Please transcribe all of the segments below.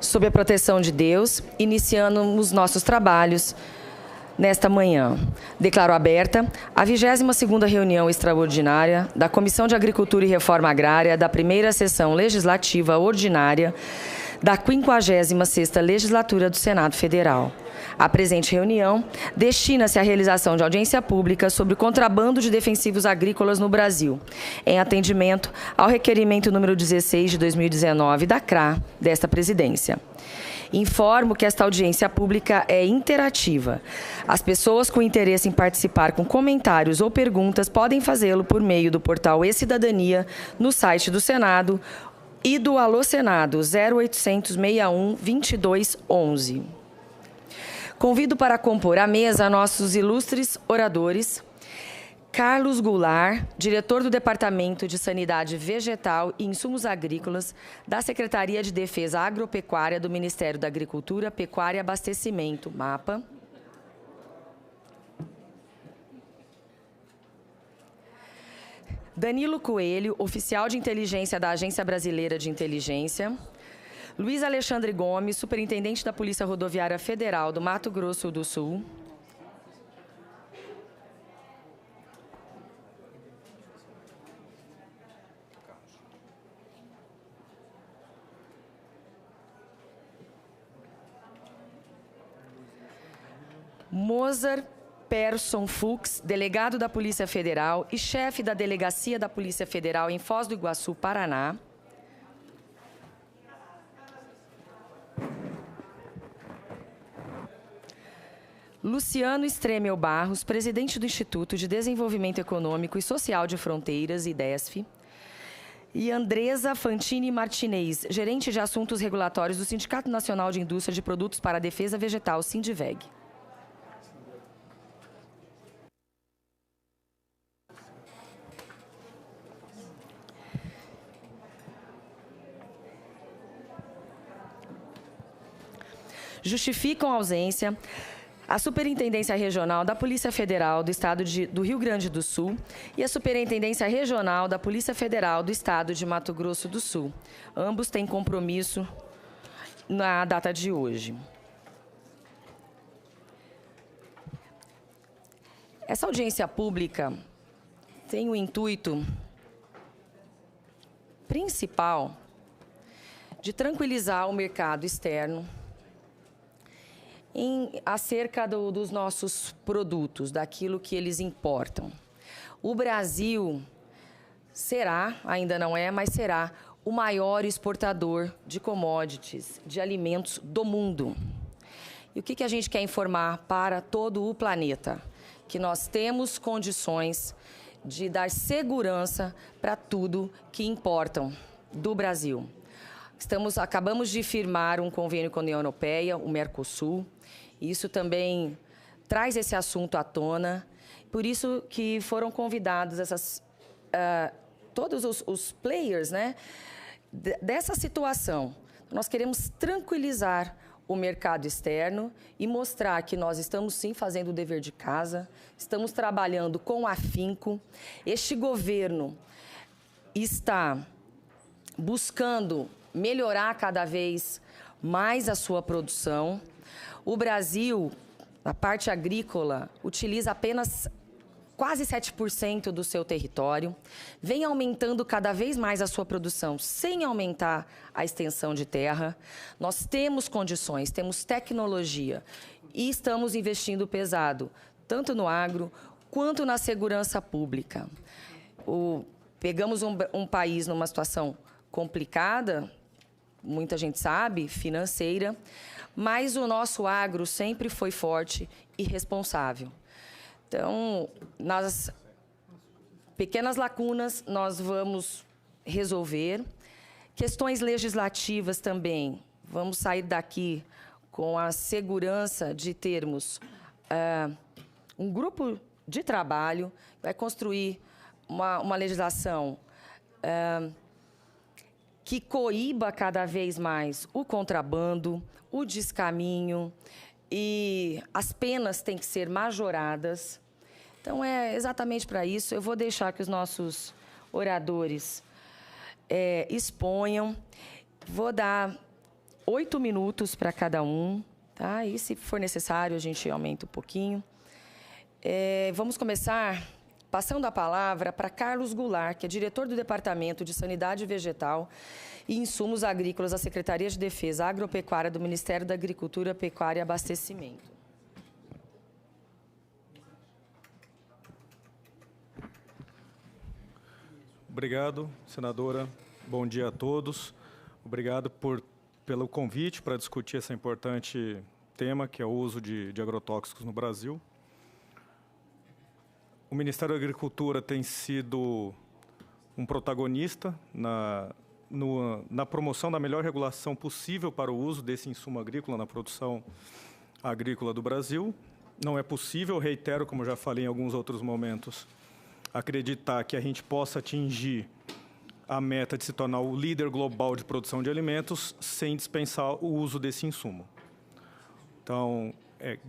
Sob a proteção de Deus, iniciando os nossos trabalhos nesta manhã. Declaro aberta a 22ª reunião extraordinária da Comissão de Agricultura e Reforma Agrária da primeira sessão legislativa ordinária da 56ª Legislatura do Senado Federal. A presente reunião destina-se à realização de audiência pública sobre o contrabando de defensivos agrícolas no Brasil, em atendimento ao requerimento número 16 de 2019 da CRA desta presidência. Informo que esta audiência pública é interativa. As pessoas com interesse em participar com comentários ou perguntas podem fazê-lo por meio do portal e-Cidadania no site do Senado e do Alô Senado 0800 61 22 11. Convido para compor a mesa nossos ilustres oradores: Carlos Goulart, diretor do Departamento de Sanidade Vegetal e Insumos Agrícolas da Secretaria de Defesa Agropecuária do Ministério da Agricultura, Pecuária e Abastecimento, MAPA. Danilo Coelho, oficial de inteligência da Agência Brasileira de Inteligência. Luiz Alexandre Gomes, superintendente da Polícia Rodoviária Federal do Mato Grosso do Sul. Mozart Persson Fux, delegado da Polícia Federal e chefe da Delegacia da Polícia Federal em Foz do Iguaçu, Paraná. Luciano Stremel Barros, presidente do Instituto de Desenvolvimento Econômico e Social de Fronteiras, IDESF. E Andresa Fantini Martinez, gerente de assuntos regulatórios do Sindicato Nacional de Indústria de Produtos para a Defesa Vegetal, Sindiveg. Justificam a ausência a Superintendência Regional da Polícia Federal do Estado do Rio Grande do Sul e a Superintendência Regional da Polícia Federal do Estado de Mato Grosso do Sul. Ambos têm compromisso na data de hoje. Essa audiência pública tem o intuito principal de tranquilizar o mercado externo acerca dos nossos produtos, daquilo que eles importam. O Brasil será, ainda não é, mas será o maior exportador de commodities, de alimentos do mundo. E o que a gente quer informar para todo o planeta? Que nós temos condições de dar segurança para tudo que importam do Brasil. Acabamos de firmar um convênio com a União Europeia, o Mercosul. Isso também traz esse assunto à tona. Por isso que foram convidados todos os players, né, dessa situação. Nós queremos tranquilizar o mercado externo e mostrar que nós estamos, sim, fazendo o dever de casa, estamos trabalhando com afinco. Este governo está buscando melhorar cada vez mais a sua produção. O Brasil, na parte agrícola, utiliza apenas quase 7% do seu território, vem aumentando cada vez mais a sua produção, sem aumentar a extensão de terra. Nós temos condições, temos tecnologia e estamos investindo pesado, tanto no agro quanto na segurança pública. Pegamos um país numa situação complicada, muita gente sabe, financeira, mas o nosso agro sempre foi forte e responsável. Então, nas pequenas lacunas, nós vamos resolver. Questões legislativas também. Vamos sair daqui com a segurança de termos um grupo de trabalho, vai construir uma legislação que coíba cada vez mais o contrabando, o descaminho, e as penas têm que ser majoradas. Então, é exatamente para isso. Eu vou deixar que os nossos oradores exponham. Vou dar 8 minutos para cada um, tá? E se for necessário, a gente aumenta um pouquinho. Vamos começar passando a palavra para Carlos Goulart, que é diretor do Departamento de Sanidade Vegetal e Insumos Agrícolas da Secretaria de Defesa Agropecuária do Ministério da Agricultura, Pecuária e Abastecimento. Obrigado, senadora. Bom dia a todos. Obrigado pelo convite para discutir esse importante tema, que é o uso de agrotóxicos no Brasil. O Ministério da Agricultura tem sido um protagonista na promoção da melhor regulação possível para o uso desse insumo agrícola na produção agrícola do Brasil. Não é possível, reitero, como já falei em alguns outros momentos, acreditar que a gente possa atingir a meta de se tornar o líder global de produção de alimentos sem dispensar o uso desse insumo. Então,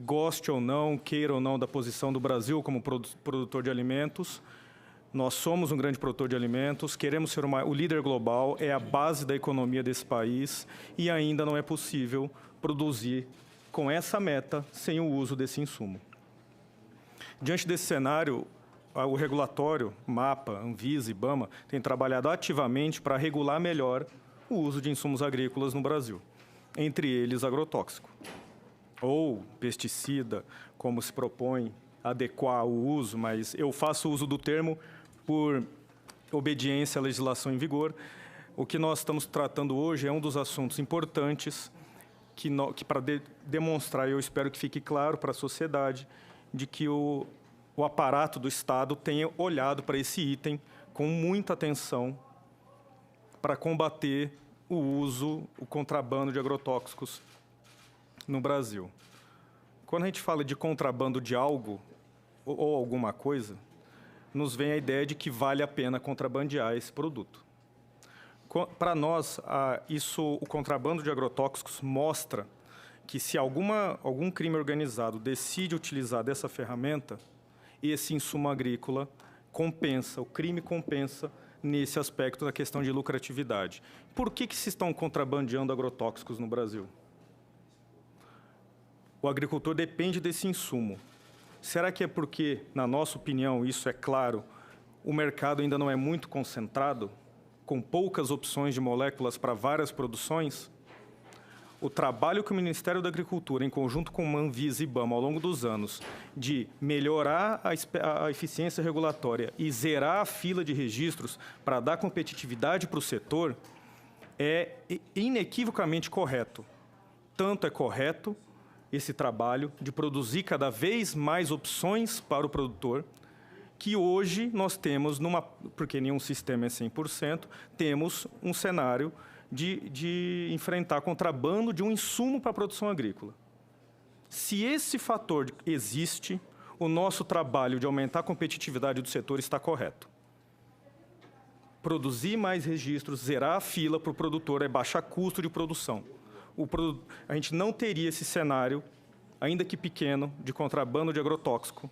goste ou não, queira ou não da posição do Brasil como produtor de alimentos, nós somos um grande produtor de alimentos, queremos ser o líder global, é a base da economia desse país e ainda não é possível produzir com essa meta sem o uso desse insumo. Diante desse cenário, o regulatório, MAPA, Anvisa e IBAMA, tem trabalhado ativamente para regular melhor o uso de insumos agrícolas no Brasil, entre eles agrotóxico, ou pesticida, como se propõe adequar o uso, mas eu faço uso do termo por obediência à legislação em vigor. O que nós estamos tratando hoje é um dos assuntos importantes que para demonstrar, eu espero que fique claro para a sociedade, de que o aparato do Estado tenha olhado para esse item com muita atenção para combater o contrabando de agrotóxicos no Brasil. Quando a gente fala de contrabando de algo ou alguma coisa, nos vem a ideia de que vale a pena contrabandear esse produto. Para nós, o contrabando de agrotóxicos mostra que se algum crime organizado decide utilizar dessa ferramenta, esse insumo agrícola compensa, o crime compensa nesse aspecto da questão de lucratividade. Por que se estão contrabandeando agrotóxicos no Brasil? O agricultor depende desse insumo. Será que é porque, na nossa opinião, isso é claro, o mercado ainda não é muito concentrado, com poucas opções de moléculas para várias produções? O trabalho que o Ministério da Agricultura, em conjunto com o Anvisa e IBAMA, ao longo dos anos, de melhorar a eficiência regulatória e zerar a fila de registros para dar competitividade para o setor, é inequivocamente correto. Tanto é correto esse trabalho de produzir cada vez mais opções para o produtor, que hoje nós temos, porque nenhum sistema é 100%, temos um cenário de enfrentar contrabando de um insumo para a produção agrícola. Se esse fator existe, o nosso trabalho de aumentar a competitividade do setor está correto. Produzir mais registros, zerar a fila para o produtor é baixar custo de produção. A gente não teria esse cenário, ainda que pequeno, de contrabando de agrotóxico,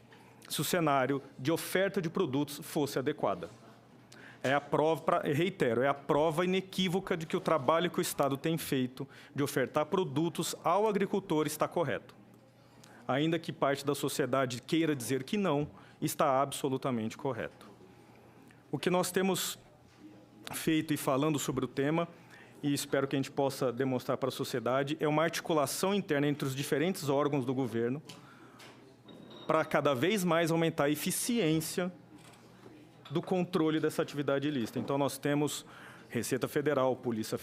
se o cenário de oferta de produtos fosse adequada. É a prova, reitero, é a prova inequívoca de que o trabalho que o Estado tem feito de ofertar produtos ao agricultor está correto. Ainda que parte da sociedade queira dizer que não, está absolutamente correto. O que nós temos feito e falando sobre o tema, e espero que a gente possa demonstrar para a sociedade, é uma articulação interna entre os diferentes órgãos do governo para cada vez mais aumentar a eficiência do controle dessa atividade ilícita. Então, nós temos Receita Federal, Polícia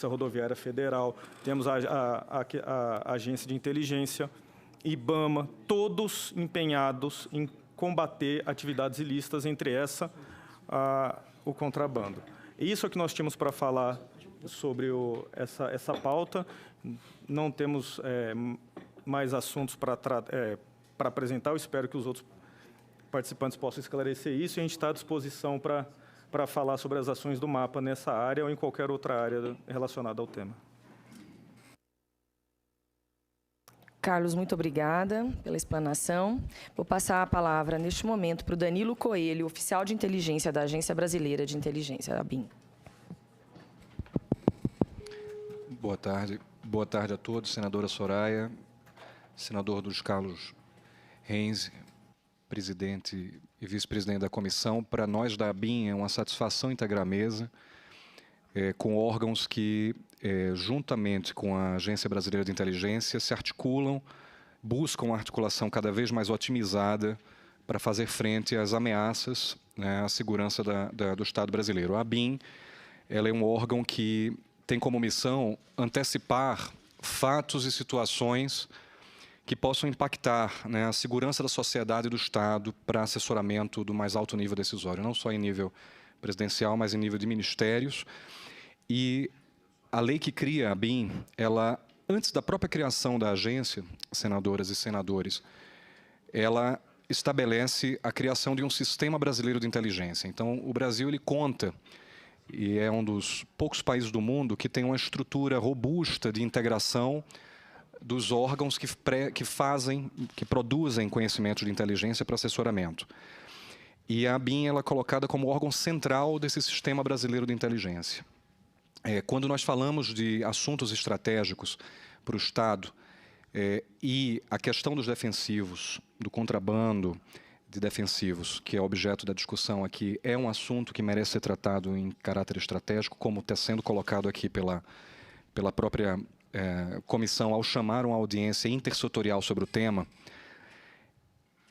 Rodoviária Federal, temos a Agência de Inteligência, IBAMA, todos empenhados em combater atividades ilícitas, entre o contrabando. Isso é o que nós tínhamos para falar sobre essa pauta. Não temos mais assuntos para apresentar. Eu espero que os outros participantes possam esclarecer isso, e a gente está à disposição para falar sobre as ações do MAPA nessa área ou em qualquer outra área relacionada ao tema. Carlos, muito obrigada pela explanação. Vou passar a palavra, neste momento, para o Danilo Coelho, oficial de inteligência da Agência Brasileira de Inteligência, ABIN. Boa tarde. Boa tarde a todos, senadora Soraya, senador Luiz Carlos Reis, presidente e vice-presidente da comissão. Para nós da ABIN é uma satisfação integrar a mesa com órgãos que, juntamente com a Agência Brasileira de Inteligência, se articulam, buscam uma articulação cada vez mais otimizada para fazer frente às ameaças, né, à segurança do Estado brasileiro. A ABIN ela é um órgão que tem como missão antecipar fatos e situações que possam impactar, né, a segurança da sociedade e do Estado para assessoramento do mais alto nível decisório, não só em nível presidencial, mas em nível de ministérios. E a lei que cria a ABIN, ela, antes da própria criação da agência, senadoras e senadores, ela estabelece a criação de um sistema brasileiro de inteligência. Então, o Brasil ele conta, e é um dos poucos países do mundo que tem uma estrutura robusta de integração dos órgãos que produzem conhecimento de inteligência para assessoramento. E a ABIN ela é colocada como órgão central desse sistema brasileiro de inteligência. Quando nós falamos de assuntos estratégicos para o Estado e a questão dos defensivos, do contrabando de defensivos, que é objeto da discussão aqui, é um assunto que merece ser tratado em caráter estratégico, como está sendo colocado aqui pela própria comissão ao chamar uma audiência intersetorial sobre o tema.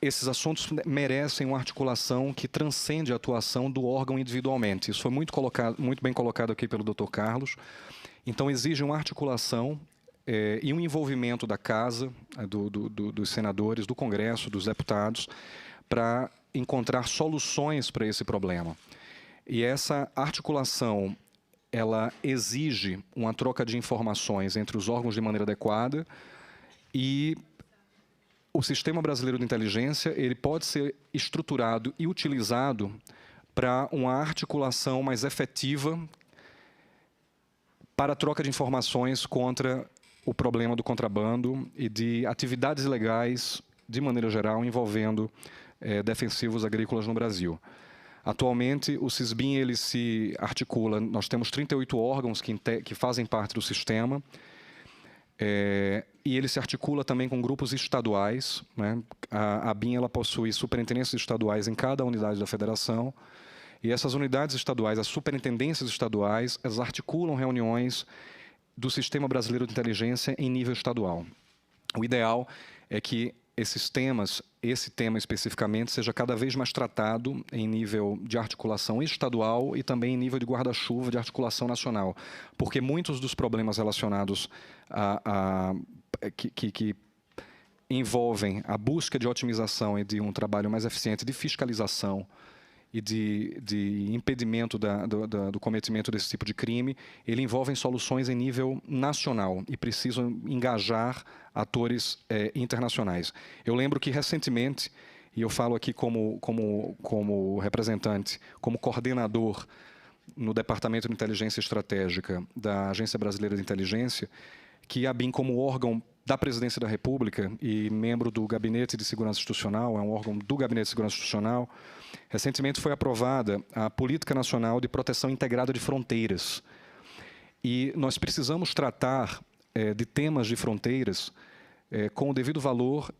Esses assuntos merecem uma articulação que transcende a atuação do órgão individualmente. Isso foi muito bem colocado aqui pelo Dr. Carlos. Então, exige uma articulação e um envolvimento da Casa, dos senadores, do Congresso, dos deputados, para encontrar soluções para esse problema. E essa articulação, ela exige uma troca de informações entre os órgãos de maneira adequada e o sistema brasileiro de inteligência ele pode ser estruturado e utilizado para uma articulação mais efetiva para a troca de informações contra o problema do contrabando e de atividades ilegais, de maneira geral, envolvendo defensivos agrícolas no Brasil. Atualmente, o SISBIN ele se articula, nós temos 38 órgãos que fazem parte do sistema, e ele se articula também com grupos estaduais, né? A ABIN ela possui superintendências estaduais em cada unidade da federação, e essas unidades estaduais, as superintendências estaduais, elas articulam reuniões do Sistema Brasileiro de Inteligência em nível estadual. O ideal é que esses temas, esse tema especificamente, seja cada vez mais tratado em nível de articulação estadual e também em nível de guarda-chuva de articulação nacional, porque muitos dos problemas relacionados que envolvem a busca de otimização e de um trabalho mais eficiente de fiscalização e de impedimento do cometimento desse tipo de crime, ele envolve soluções em nível nacional e precisam engajar atores internacionais. Eu lembro que recentemente, e eu falo aqui como representante, como coordenador no Departamento de Inteligência Estratégica da Agência Brasileira de Inteligência, que a ABIN, como órgão da Presidência da República e membro do Gabinete de Segurança Institucional, é um órgão do Gabinete de Segurança Institucional, recentemente foi aprovada a Política Nacional de Proteção Integrada de Fronteiras. E nós precisamos tratar de temas de fronteiras com o devido valor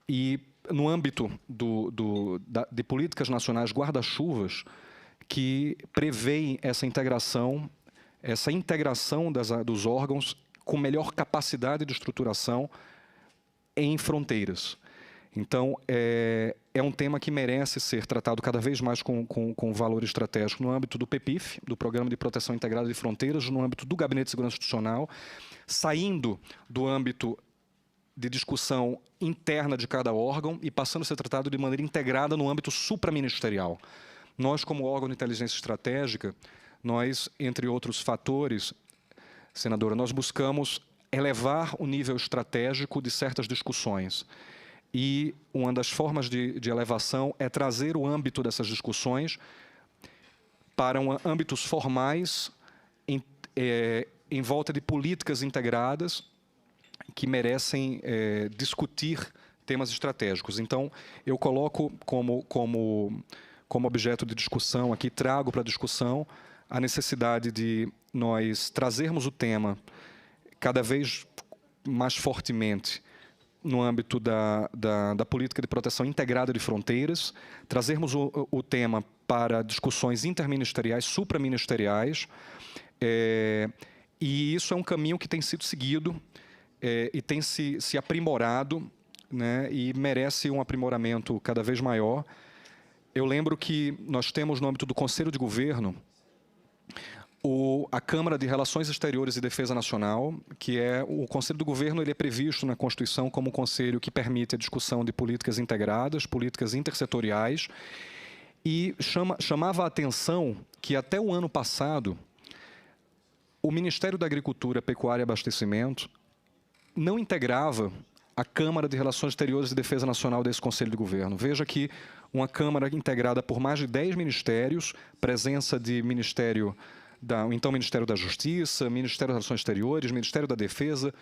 e no âmbito de políticas nacionais guarda-chuvas que prevêem essa integração dos órgãos com melhor capacidade de estruturação em fronteiras. Então, é um tema que merece ser tratado cada vez mais com valor estratégico no âmbito do PEPIF, do Programa de Proteção Integrada de Fronteiras, no âmbito do Gabinete de Segurança Institucional, saindo do âmbito de discussão interna de cada órgão e passando a ser tratado de maneira integrada no âmbito supraministerial. Nós, como órgão de inteligência estratégica, nós, entre outros fatores, senadora, nós buscamos elevar o nível estratégico de certas discussões. E uma das formas de elevação é trazer o âmbito dessas discussões para âmbitos formais em volta de políticas integradas que merecem discutir temas estratégicos. Então, eu coloco como objeto de discussão aqui, trago para a discussão a necessidade de nós trazermos o tema cada vez mais fortemente no âmbito da política de proteção integrada de fronteiras, trazermos o tema para discussões interministeriais, supraministeriais, e isso é um caminho que tem sido seguido e tem se aprimorado, né, e merece um aprimoramento cada vez maior. Eu lembro que nós temos no âmbito do Conselho de Governo a Câmara de Relações Exteriores e Defesa Nacional, que é o Conselho do Governo, ele é previsto na Constituição como um conselho que permite a discussão de políticas integradas, políticas intersetoriais, e chamava a atenção que até o ano passado o Ministério da Agricultura, Pecuária e Abastecimento não integrava a Câmara de Relações Exteriores e Defesa Nacional desse Conselho de Governo. Veja que uma Câmara integrada por mais de 10 ministérios, presença de Ministério da Justiça, Ministério das Relações Exteriores, Ministério da Defesa,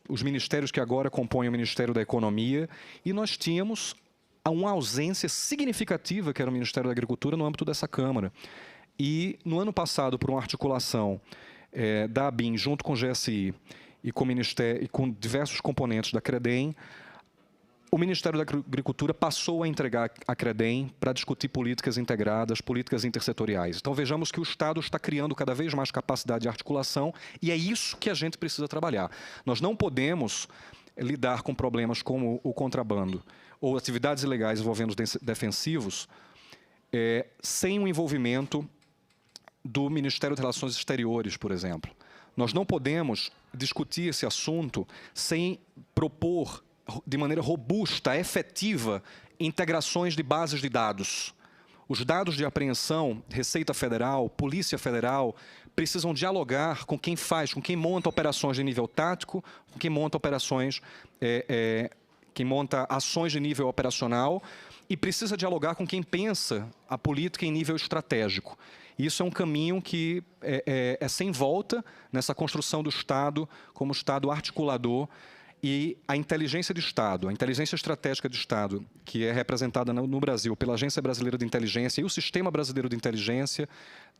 os ministérios que agora compõem o Ministério da Economia, e nós tínhamos uma ausência significativa, que era o Ministério da Agricultura, no âmbito dessa Câmara. E, no ano passado, por uma articulação da ABIN, junto com o GSI, e com diversos componentes da CREDEM, o Ministério da Agricultura passou a entregar a CREDEM para discutir políticas integradas, políticas intersetoriais. Então, vejamos que o Estado está criando cada vez mais capacidade de articulação e é isso que a gente precisa trabalhar. Nós não podemos lidar com problemas como o contrabando ou atividades ilegais envolvendo os defensivos sem o envolvimento do Ministério das Relações Exteriores, por exemplo. Nós não podemos discutir esse assunto sem propor de maneira robusta, efetiva, integrações de bases de dados. Os dados de apreensão, Receita Federal, Polícia Federal, precisam dialogar com quem monta operações de nível tático, com quem monta ações de nível operacional, e precisa dialogar com quem pensa a política em nível estratégico. Isso é um caminho que é sem volta nessa construção do Estado como Estado articulador. E a inteligência de Estado, a inteligência estratégica de Estado, que é representada no Brasil pela Agência Brasileira de Inteligência e o Sistema Brasileiro de Inteligência,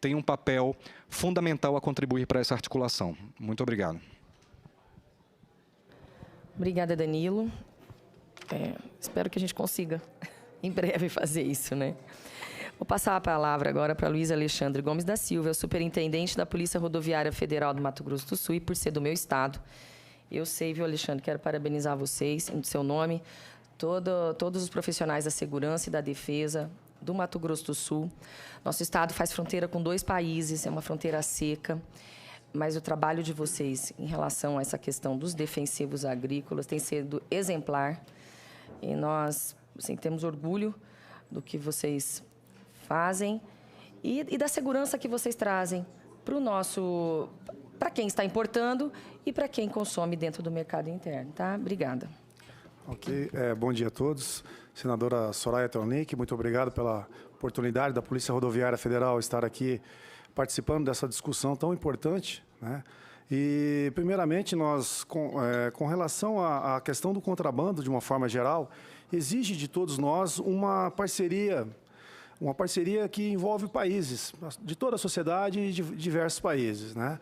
tem um papel fundamental a contribuir para essa articulação. Muito obrigado. Obrigada, Danilo. Espero que a gente consiga, em breve, fazer isso, né? Vou passar a palavra agora para Luiz Alexandre Gomes da Silva, superintendente da Polícia Rodoviária Federal do Mato Grosso do Sul, e por ser do meu estado. Eu sei, viu, Alexandre, quero parabenizar vocês, em seu nome, todos os profissionais da segurança e da defesa do Mato Grosso do Sul. Nosso estado faz fronteira com 2 países, é uma fronteira seca, mas o trabalho de vocês em relação a essa questão dos defensivos agrícolas tem sido exemplar. E nós temos orgulho do que vocês fazem e da segurança que vocês trazem para quem está importando e para quem consome dentro do mercado interno, tá? Obrigada. Ok, bom dia a todos. Senadora Soraya Tronic, muito obrigado pela oportunidade da Polícia Rodoviária Federal estar aqui participando dessa discussão tão importante, né? E, primeiramente, nós, com relação à questão do contrabando, de uma forma geral, exige de todos nós uma parceria que envolve países, de toda a sociedade e de diversos países, né?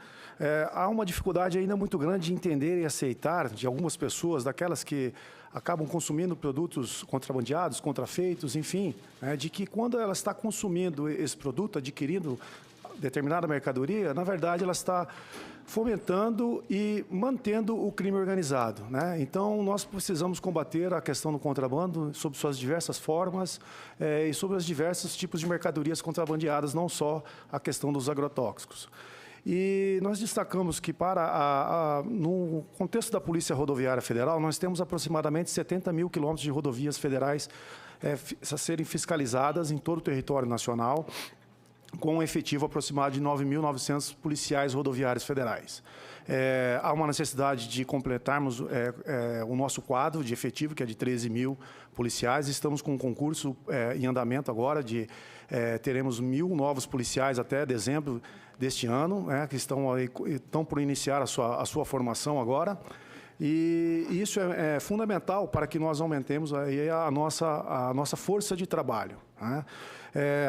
Há uma dificuldade ainda muito grande de entender e aceitar de algumas pessoas, daquelas que acabam consumindo produtos contrabandeados, contrafeitos, enfim, né, de que quando ela está consumindo esse produto, adquirindo determinada mercadoria, na verdade ela está fomentando e mantendo o crime organizado, né? Então, nós precisamos combater a questão do contrabando sob suas diversas formas e sobre os diversos tipos de mercadorias contrabandeadas, não só a questão dos agrotóxicos. E nós destacamos que, no contexto da Polícia Rodoviária Federal, nós temos aproximadamente 70 mil quilômetros de rodovias federais a serem fiscalizadas em todo o território nacional, com um efetivo aproximado de 9.900 policiais rodoviários federais. Há uma necessidade de completarmos o nosso quadro de efetivo, que é de 13 mil policiais. Estamos com um concurso em andamento agora, teremos 1.000 novos policiais até dezembro deste ano, né, que estão por iniciar a sua formação agora. E isso é fundamental para que nós aumentemos aí a nossa força de trabalho, né?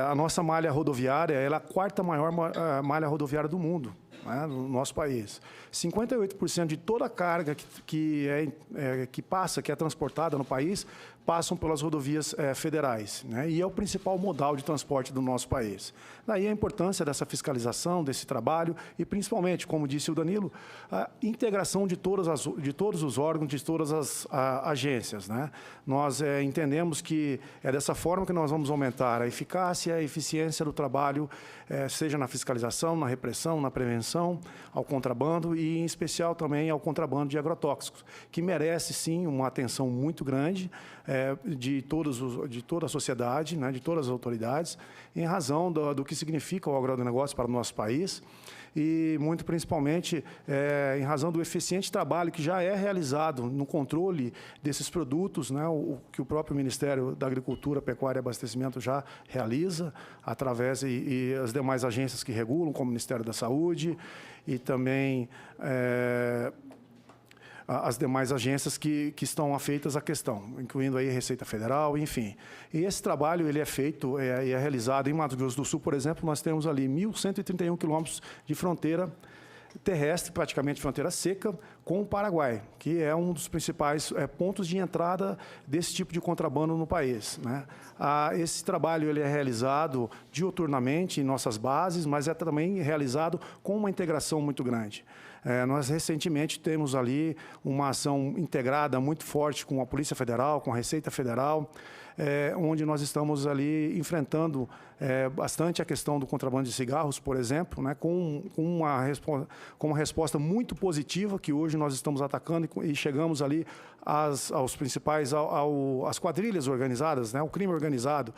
A nossa malha rodoviária ela é a quarta maior malha rodoviária do mundo, né, no nosso país. 58% de toda a carga que é transportada no país, passam pelas rodovias federais, né, e é o principal modal de transporte do nosso país. Daí a importância dessa fiscalização, desse trabalho e, principalmente, como disse o Danilo, a integração de todos os órgãos, de todas as agências, né? Nós entendemos que é dessa forma que nós vamos aumentar a eficácia e a eficiência do trabalho, seja na fiscalização, na repressão, na prevenção ao contrabando e, em especial, também ao contrabando de agrotóxicos, que merece, sim, uma atenção muito grande de toda a sociedade, né, de todas as autoridades, em razão do que significa o agronegócio para o nosso país e, muito principalmente, em razão do eficiente trabalho que já é realizado no controle desses produtos, né, o que o próprio Ministério da Agricultura, Pecuária e Abastecimento já realiza, através e as demais agências que regulam, como o Ministério da Saúde e também as demais agências que estão afeitas à questão, incluindo aí a Receita Federal, enfim. E esse trabalho ele é feito e é realizado em Mato Grosso do Sul, por exemplo, nós temos ali 1.131 quilômetros de fronteira terrestre, praticamente fronteira seca, com o Paraguai, que é um dos principais pontos de entrada desse tipo de contrabando no país, né? Esse trabalho ele é realizado diuturnamente em nossas bases, mas é também realizado com uma integração muito grande. Nós recentemente temos ali uma ação integrada muito forte com a Polícia Federal, com a Receita Federal, onde nós estamos ali enfrentando bastante a questão do contrabando de cigarros, por exemplo, né, com uma resposta muito positiva, que hoje nós estamos atacando e chegamos ali aos principais, às quadrilhas organizadas, né, o crime organizado.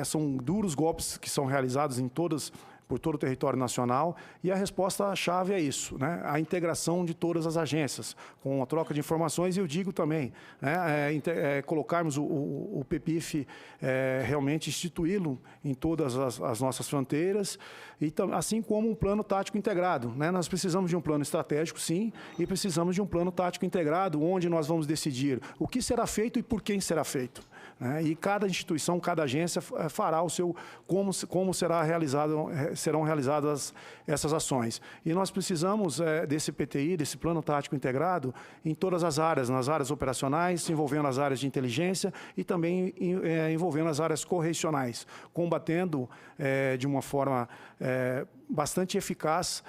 São duros golpes que são realizados por todo o território nacional, e a resposta-chave é isso, né? A integração de todas as agências, com a troca de informações, e eu digo também, né, colocarmos o PEPIF, realmente instituí-lo em todas as nossas fronteiras, e assim como um plano tático integrado, né? Nós precisamos de um plano estratégico, sim, e precisamos de um plano tático integrado, onde nós vamos decidir o que será feito e por quem será feito, né? E cada instituição, cada agência fará o seu, como serão realizadas essas ações. E nós precisamos desse PTI, desse Plano Tático Integrado, em todas as áreas, nas áreas operacionais, envolvendo as áreas de inteligência e também envolvendo as áreas correcionais, combatendo de uma forma bastante eficaz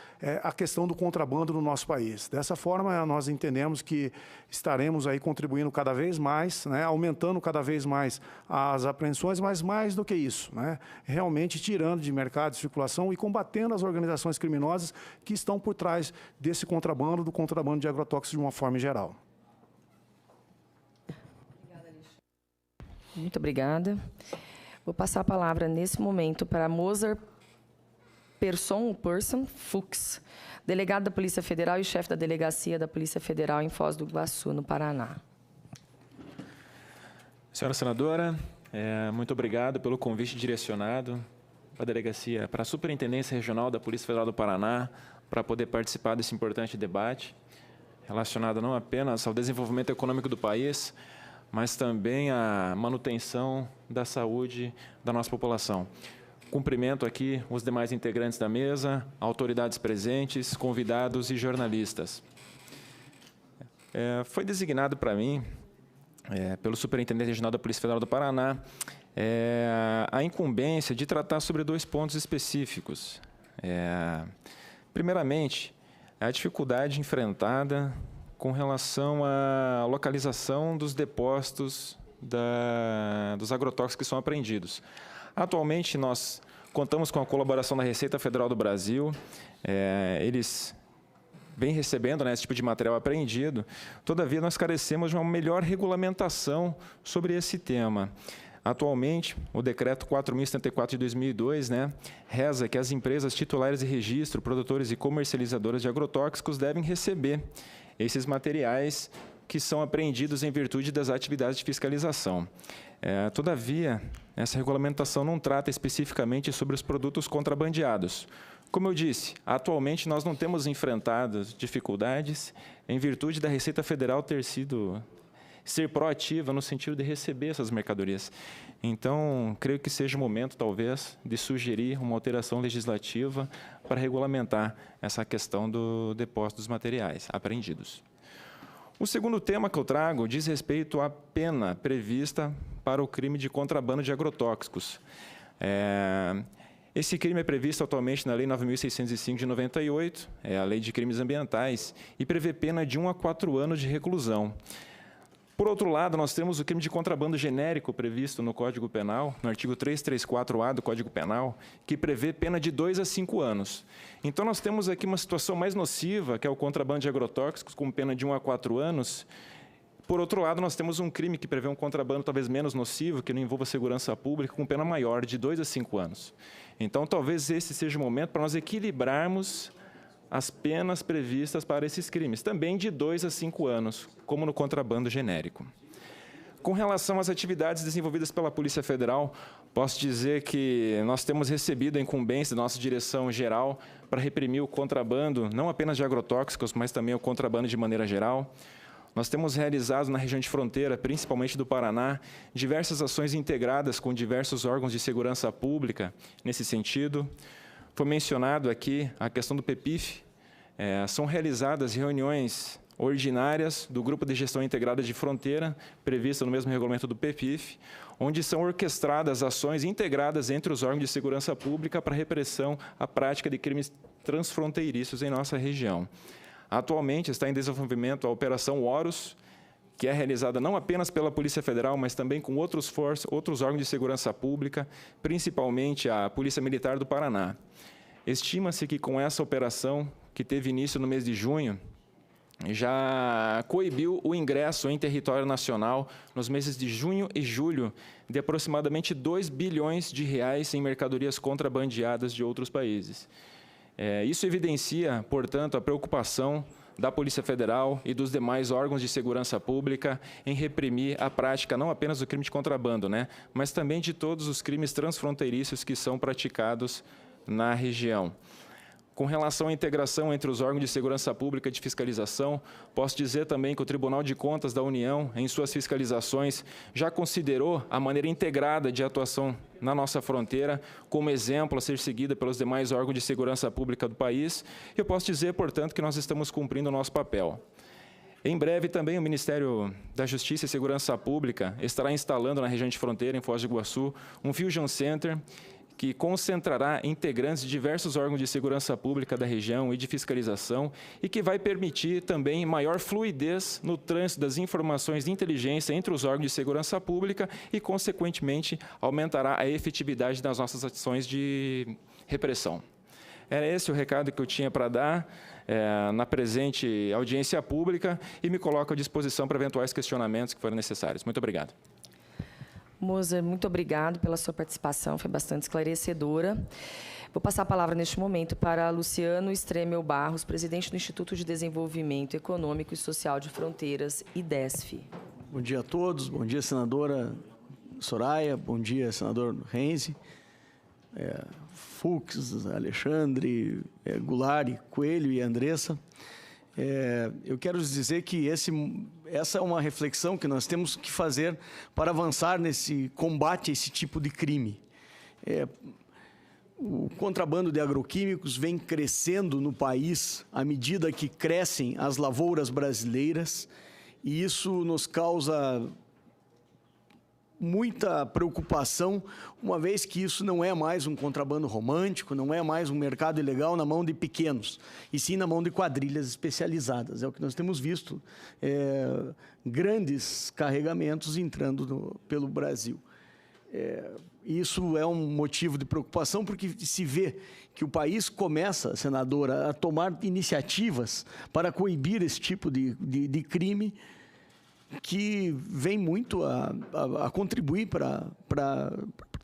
a questão do contrabando no nosso país. Dessa forma, nós entendemos que estaremos aí contribuindo cada vez mais, né, aumentando cada vez mais as apreensões, mas mais do que isso, né, realmente tirando de mercado de circulação e combatendo as organizações criminosas que estão por trás desse contrabando, do contrabando de agrotóxicos de uma forma geral. Muito obrigada. Vou passar a palavra nesse momento para Mozart Person Fuchs, delegado da Polícia Federal e chefe da Delegacia da Polícia Federal em Foz do Iguaçu, no Paraná. Senhora senadora, muito obrigado pelo convite direcionado para a Delegacia, para a Superintendência Regional da Polícia Federal do Paraná, para poder participar desse importante debate, relacionado não apenas ao desenvolvimento econômico do país, mas também à manutenção da saúde da nossa população. Cumprimento aqui os demais integrantes da mesa, autoridades presentes, convidados e jornalistas. Foi designado para mim, pelo Superintendente Regional da Polícia Federal do Paraná, a incumbência de tratar sobre 2 pontos específicos. Primeiramente, a dificuldade enfrentada com relação à localização dos depósitos dos agrotóxicos que são apreendidos. Atualmente, nós contamos com a colaboração da Receita Federal do Brasil. Eles vêm recebendo, né, esse tipo de material apreendido. Todavia, nós carecemos de uma melhor regulamentação sobre esse tema. Atualmente, o Decreto 4.074 de 2002, né, reza que as empresas titulares de registro, produtores e comercializadoras de agrotóxicos devem receber esses materiais que são apreendidos em virtude das atividades de fiscalização. Todavia, essa regulamentação não trata especificamente sobre os produtos contrabandeados. Como eu disse, atualmente nós não temos enfrentado dificuldades em virtude da Receita Federal ter sido ser proativa no sentido de receber essas mercadorias. Então, creio que seja o momento, talvez, de sugerir uma alteração legislativa para regulamentar essa questão do depósito dos materiais apreendidos. O segundo tema que eu trago diz respeito à pena prevista para o crime de contrabando de agrotóxicos. Esse crime é previsto atualmente na Lei 9.605 de 98, é a Lei de Crimes Ambientais, e prevê pena de 1 a 4 anos de reclusão. Por outro lado, nós temos o crime de contrabando genérico previsto no Código Penal, no artigo 334-A do Código Penal, que prevê pena de 2 a 5 anos. Então, nós temos aqui uma situação mais nociva, que é o contrabando de agrotóxicos, com pena de 1 a 4 anos. Por outro lado, nós temos um crime que prevê um contrabando talvez menos nocivo, que não envolva segurança pública, com pena maior, de 2 a 5 anos. Então, talvez esse seja o momento para nós equilibrarmos as penas previstas para esses crimes, também de 2 a 5 anos, como no contrabando genérico. Com relação às atividades desenvolvidas pela Polícia Federal, posso dizer que nós temos recebido a incumbência da nossa direção geral para reprimir o contrabando, não apenas de agrotóxicos, mas também o contrabando de maneira geral. Nós temos realizado na região de fronteira, principalmente do Paraná, diversas ações integradas com diversos órgãos de segurança pública nesse sentido. Foi mencionado aqui a questão do PEPIF. São realizadas reuniões ordinárias do Grupo de Gestão Integrada de Fronteira, prevista no mesmo regulamento do PEPIF, onde são orquestradas ações integradas entre os órgãos de segurança pública para repressão à prática de crimes transfronteiriços em nossa região. Atualmente está em desenvolvimento a Operação Horus, que é realizada não apenas pela Polícia Federal, mas também com outros órgãos de segurança pública, principalmente a Polícia Militar do Paraná. Estima-se que com essa operação, que teve início no mês de junho, já coibiu o ingresso em território nacional nos meses de junho e julho de aproximadamente 2 bilhões de reais em mercadorias contrabandeadas de outros países. Isso evidencia, portanto, a preocupação da Polícia Federal e dos demais órgãos de segurança pública em reprimir a prática não apenas do crime de contrabando, mas também de todos os crimes transfronteiriços que são praticados na região. Com relação à integração entre os órgãos de segurança pública e de fiscalização, posso dizer também que o Tribunal de Contas da União, em suas fiscalizações, já considerou a maneira integrada de atuação na nossa fronteira como exemplo a ser seguida pelos demais órgãos de segurança pública do país. E eu posso dizer, portanto, que nós estamos cumprindo o nosso papel. Em breve, também, o Ministério da Justiça e Segurança Pública estará instalando na região de fronteira, em Foz do Iguaçu, um Fusion Center, que concentrará integrantes de diversos órgãos de segurança pública da região e de fiscalização e que vai permitir também maior fluidez no trânsito das informações de inteligência entre os órgãos de segurança pública e, consequentemente, aumentará a efetividade das nossas ações de repressão. Era esse o recado que eu tinha para dar na presente audiência pública e me coloco à disposição para eventuais questionamentos que forem necessários. Muito obrigado. Moser, muito obrigado pela sua participação, foi bastante esclarecedora. Vou passar a palavra neste momento para Luciano Stremel Barros, presidente do Instituto de Desenvolvimento Econômico e Social de Fronteiras, IDESF. Bom dia a todos, bom dia, senadora Soraya, bom dia, senador Renzi, Fux, Alexandre, Goulart, Coelho e Andressa. Eu quero dizer que essa é uma reflexão que nós temos que fazer para avançar nesse combate a esse tipo de crime. O contrabando de agroquímicos vem crescendo no país à medida que crescem as lavouras brasileiras e isso nos causa muita preocupação, uma vez que isso não é mais um contrabando romântico, não é mais um mercado ilegal na mão de pequenos, e sim na mão de quadrilhas especializadas. É o que nós temos visto, grandes carregamentos entrando pelo Brasil. Isso é um motivo de preocupação, porque se vê que o país começa, senadora, a tomar iniciativas para coibir esse tipo de crime, que vem muito a contribuir para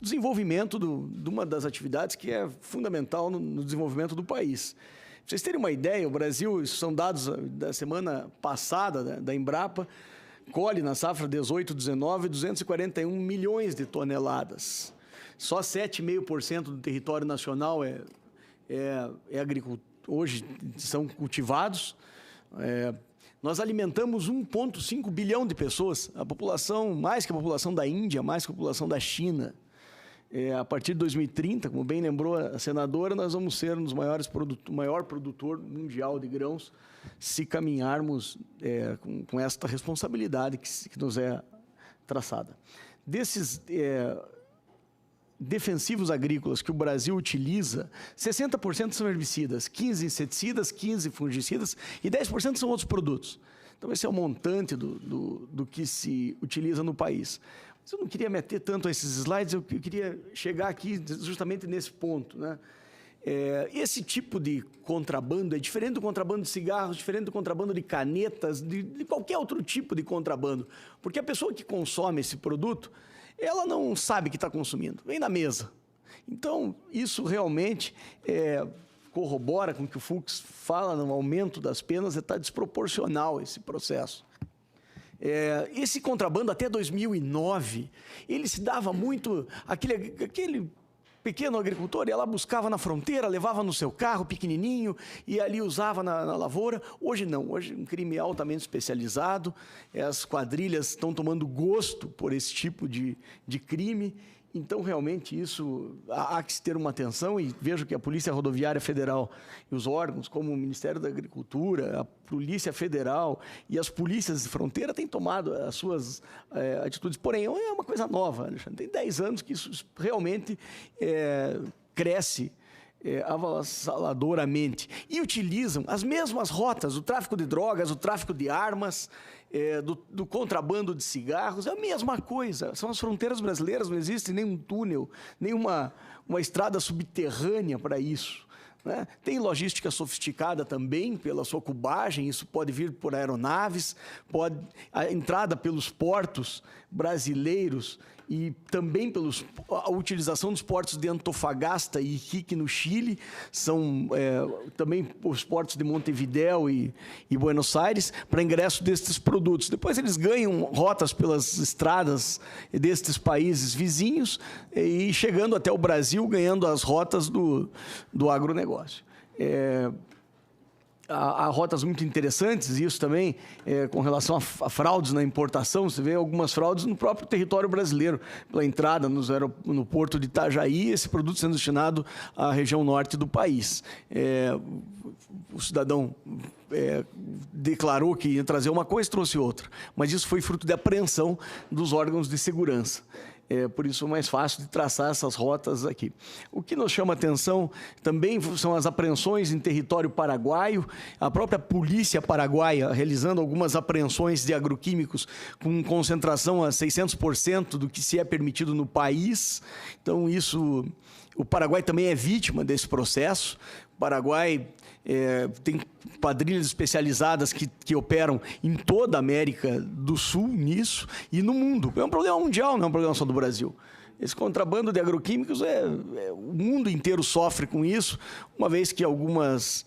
o desenvolvimento de uma das atividades que é fundamental no desenvolvimento do país. Para vocês terem uma ideia, o Brasil, isso são dados da semana passada, da Embrapa, colhe na safra 18-19 241 milhões de toneladas. Só 7,5% do território nacional é agricultura, hoje são cultivados. Nós alimentamos 1,5 bilhão de pessoas, a população, mais que a população da Índia, mais que a população da China. A partir de 2030, como bem lembrou a senadora, nós vamos ser um dos o maior produtor mundial de grãos, se caminharmos com esta responsabilidade que nos é traçada. Desses defensivos agrícolas que o Brasil utiliza, 60% são herbicidas, 15% inseticidas, 15% fungicidas e 10% são outros produtos. Então, esse é o montante do que se utiliza no país. Mas eu não queria meter tanto a esses slides, eu queria chegar aqui justamente nesse ponto, né? Esse tipo de contrabando é diferente do contrabando de cigarros, diferente do contrabando de canetas, de qualquer outro tipo de contrabando. Porque a pessoa que consome esse produto, ela não sabe que está consumindo, vem na mesa. Então, isso realmente corrobora com o que o Fux fala no aumento das penas, está desproporcional esse processo. Esse contrabando, até 2009, ele se dava muito... Aquele pequeno agricultor ia lá, buscava na fronteira, levava no seu carro pequenininho e ali usava na lavoura. Hoje não, hoje é um crime altamente especializado, as quadrilhas estão tomando gosto por esse tipo de crime. Então, realmente, isso há que se ter uma atenção, e vejo que a Polícia Rodoviária Federal e os órgãos, como o Ministério da Agricultura, a Polícia Federal e as polícias de fronteira têm tomado as suas atitudes. Porém, é uma coisa nova, Alexandre. Tem 10 anos que isso realmente cresce avassaladoramente. E utilizam as mesmas rotas, o tráfico de drogas, o tráfico de armas, do contrabando de cigarros, é a mesma coisa. São as fronteiras brasileiras, não existe nenhum túnel, nenhuma estrada subterrânea para isso, né? Tem logística sofisticada também pela sua cubagem, isso pode vir por aeronaves, a entrada pelos portos brasileiros e também a utilização dos portos de Antofagasta e Iquique, no Chile, são também os portos de Montevidéu e Buenos Aires, para ingresso destes produtos. Depois eles ganham rotas pelas estradas destes países vizinhos e chegando até o Brasil, ganhando as rotas do agronegócio. Há rotas muito interessantes, isso também, com relação a fraudes na importação. Você vê algumas fraudes no próprio território brasileiro, pela entrada no porto de Itajaí, esse produto sendo destinado à região norte do país. O cidadão declarou que ia trazer uma coisa e trouxe outra, mas isso foi fruto de apreensão dos órgãos de segurança. Por isso é mais fácil de traçar essas rotas aqui. O que nos chama atenção também são as apreensões em território paraguaio, a própria polícia paraguaia realizando algumas apreensões de agroquímicos com concentração a 600% do que se é permitido no país. Então, o Paraguai também é vítima desse processo. O Paraguai tem quadrilhas especializadas que operam em toda a América do Sul nisso e no mundo. É um problema mundial, não é um problema só do Brasil. Esse contrabando de agroquímicos, o mundo inteiro sofre com isso, uma vez que alguns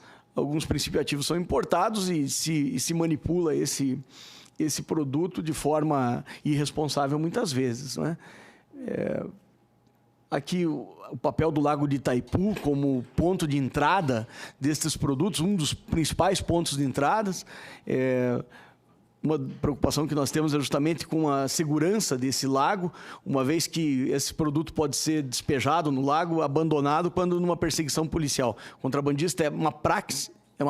princípios ativos são importados e se manipula esse produto de forma irresponsável muitas vezes, né? Aqui o papel do Lago de Itaipu como ponto de entrada destes produtos, um dos principais pontos de entradas. Uma preocupação que nós temos é justamente com a segurança desse lago, uma vez que esse produto pode ser despejado no lago, abandonado, quando numa perseguição policial. O contrabandista é uma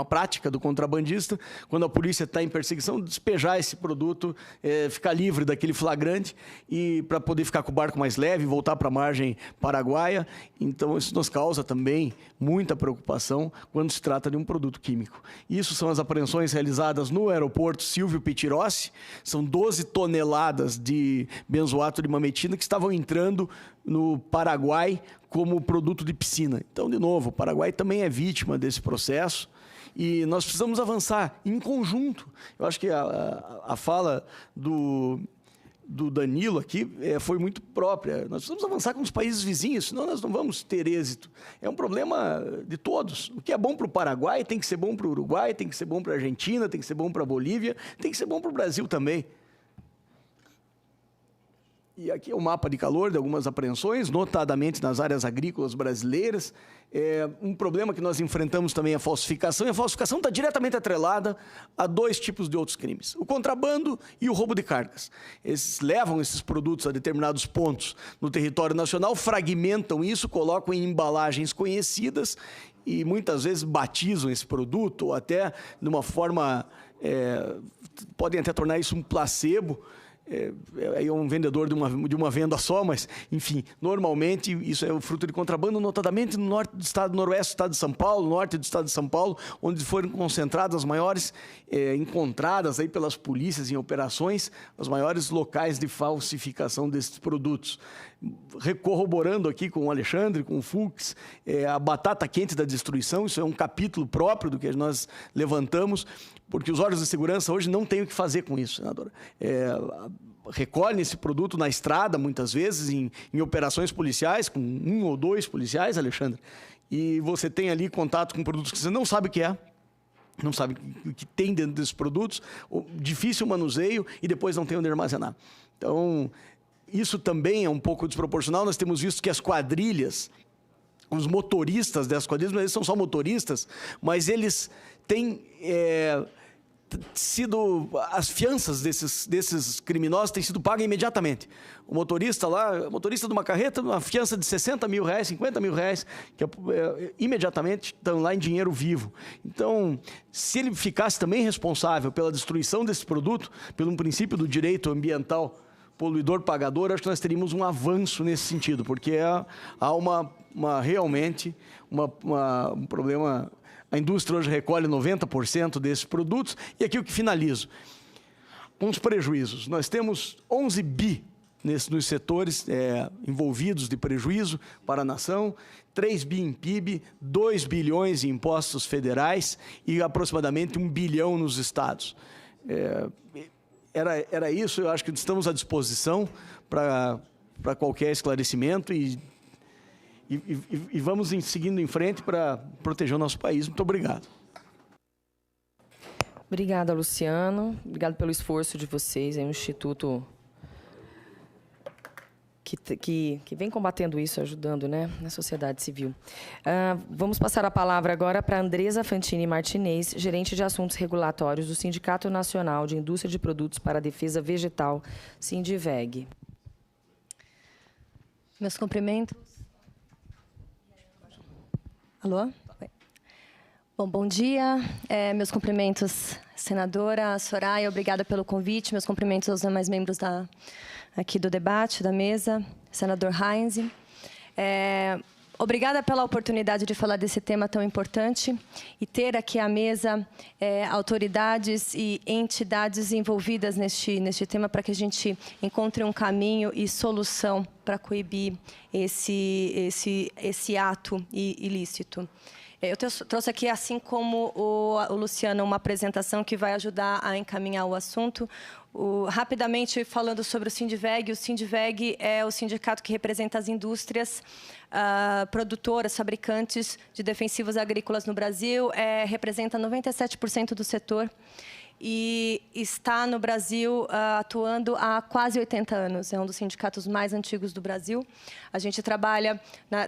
prática do contrabandista, quando a polícia está em perseguição, despejar esse produto, ficar livre daquele flagrante e para poder ficar com o barco mais leve, voltar para a margem paraguaia. Então, isso nos causa também muita preocupação quando se trata de um produto químico. Isso são as apreensões realizadas no aeroporto Silvio Petirossi, são 12 toneladas de benzoato de mametina que estavam entrando no Paraguai como produto de piscina. Então, de novo, o Paraguai também é vítima desse processo. E nós precisamos avançar em conjunto. Eu acho que a fala do Danilo aqui foi muito própria. Nós precisamos avançar com os países vizinhos, senão nós não vamos ter êxito. É um problema de todos. O que é bom para o Paraguai tem que ser bom para o Uruguai, tem que ser bom para a Argentina, tem que ser bom para a Bolívia, tem que ser bom para o Brasil também. E aqui é o mapa de calor de algumas apreensões, notadamente nas áreas agrícolas brasileiras. Um problema que nós enfrentamos também é a falsificação, e a falsificação está diretamente atrelada a 2 tipos de outros crimes: o contrabando e o roubo de cargas. Eles levam esses produtos a determinados pontos no território nacional, fragmentam isso, colocam em embalagens conhecidas e muitas vezes batizam esse produto, ou até de uma forma, podem até tornar isso um placebo. É um vendedor de uma venda só, mas, enfim, normalmente isso é o fruto de contrabando, notadamente no norte do estado, noroeste do estado de São Paulo, norte do estado de São Paulo, onde foram concentradas as maiores, encontradas aí pelas polícias em operações, os maiores locais de falsificação desses produtos. Corroborando aqui com o Alexandre, com o Fux, a batata quente da destruição, isso é um capítulo próprio do que nós levantamos, porque os órgãos de segurança hoje não têm o que fazer com isso, senadora. Recolhem esse produto na estrada, muitas vezes, em operações policiais, com 1 ou 2 policiais, Alexandre, e você tem ali contato com produtos que você não sabe o que é, não sabe o que tem dentro desses produtos, difícil manuseio, e depois não tem onde armazenar. Então, isso também é um pouco desproporcional. Nós temos visto que as quadrilhas, os motoristas dessas quadrilhas, eles são só motoristas, mas eles têm sido, as fianças desses criminosos têm sido pagas imediatamente. O motorista de uma carreta, uma fiança de 60 mil reais, 50 mil reais, que imediatamente estão lá em dinheiro vivo. Então, se ele ficasse também responsável pela destruição desse produto, pelo princípio do direito ambiental poluidor-pagador, acho que nós teríamos um avanço nesse sentido, porque há realmente um problema. A indústria hoje recolhe 90% desses produtos. E aqui o que finalizo. Com os prejuízos. Nós temos 11 bi nos setores envolvidos de prejuízo para a nação, 3 bi em PIB, 2 bilhões em impostos federais e aproximadamente 1 bilhão nos estados. Era isso, eu acho que estamos à disposição para qualquer esclarecimento e vamos seguindo em frente para proteger o nosso país. Muito obrigado. Obrigada, Luciano. Obrigado pelo esforço de vocês. É um instituto que vem combatendo isso, ajudando, né, na sociedade civil. Vamos passar a palavra agora para Andresa Fantini Martinez, gerente de assuntos regulatórios do Sindicato Nacional de Indústria de Produtos para a Defesa Vegetal, Sindiveg. Meus cumprimentos. Alô? Bom dia. Meus cumprimentos, senadora Soraya, obrigada pelo convite. Meus cumprimentos aos demais membros aqui do debate, da mesa, senador Heinz. Obrigada pela oportunidade de falar desse tema tão importante e ter aqui à mesa autoridades e entidades envolvidas neste tema para que a gente encontre um caminho e solução para coibir esse ato ilícito. Eu trouxe aqui, assim como o Luciano, uma apresentação que vai ajudar a encaminhar o assunto. Rapidamente, falando sobre o Sindiveg é o sindicato que representa as indústrias produtoras, fabricantes de defensivos agrícolas no Brasil, representa 97% do setor e está no Brasil atuando há quase 80 anos. É um dos sindicatos mais antigos do Brasil. A gente trabalha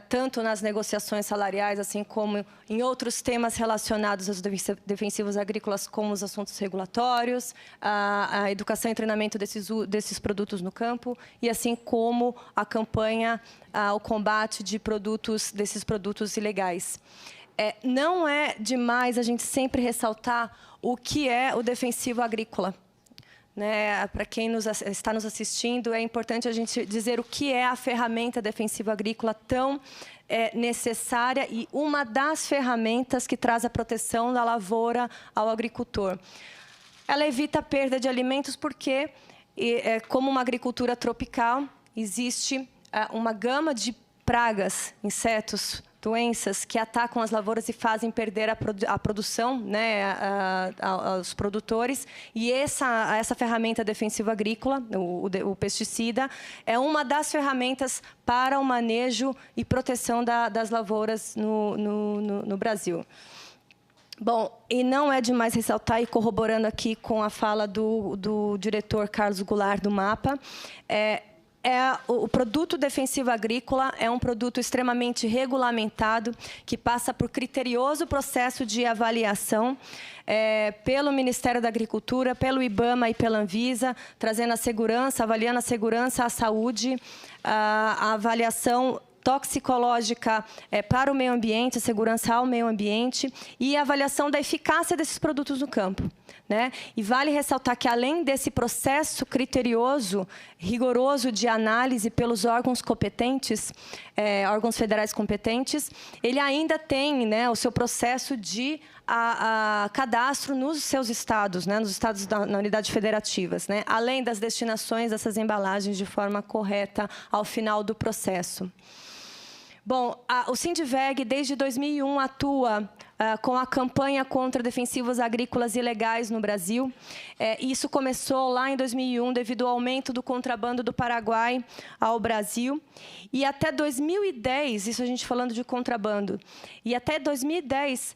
tanto nas negociações salariais, assim como em outros temas relacionados aos defensivos agrícolas, como os assuntos regulatórios, a educação e treinamento desses produtos no campo, e assim como a campanha, o combate desses produtos ilegais. Não é demais a gente sempre ressaltar o que é o defensivo agrícola. Para quem está nos assistindo, é importante a gente dizer o que é a ferramenta defensiva agrícola tão necessária e uma das ferramentas que traz a proteção da lavoura ao agricultor. Ela evita a perda de alimentos porque, como uma agricultura tropical, existe uma gama de pragas, insetos, doenças que atacam as lavouras e fazem perder a produção, aos produtores. E essa ferramenta defensiva agrícola, o pesticida, é uma das ferramentas para o manejo e proteção das lavouras no Brasil. Bom, e não é demais ressaltar, e corroborando aqui com a fala do diretor Carlos Goulart do MAPA, o produto defensivo agrícola é um produto extremamente regulamentado, que passa por criterioso processo de avaliação pelo Ministério da Agricultura, pelo IBAMA e pela Anvisa, trazendo a segurança, avaliando a segurança, a saúde, a avaliação toxicológica para o meio ambiente, a segurança ao meio ambiente e a avaliação da eficácia desses produtos no campo, né? E vale ressaltar que, além desse processo criterioso, rigoroso de análise pelos órgãos competentes, órgãos federais competentes, ele ainda tem, né, o seu processo de cadastro nos seus estados, né, nos estados na unidade federativas, né, além das destinações dessas embalagens de forma correta ao final do processo. Bom, o Sindiveg, desde 2001, atua com a campanha contra defensivos agrícolas ilegais no Brasil. Isso começou lá em 2001, devido ao aumento do contrabando do Paraguai ao Brasil. E até 2010, isso a gente falando de contrabando, e até 2010,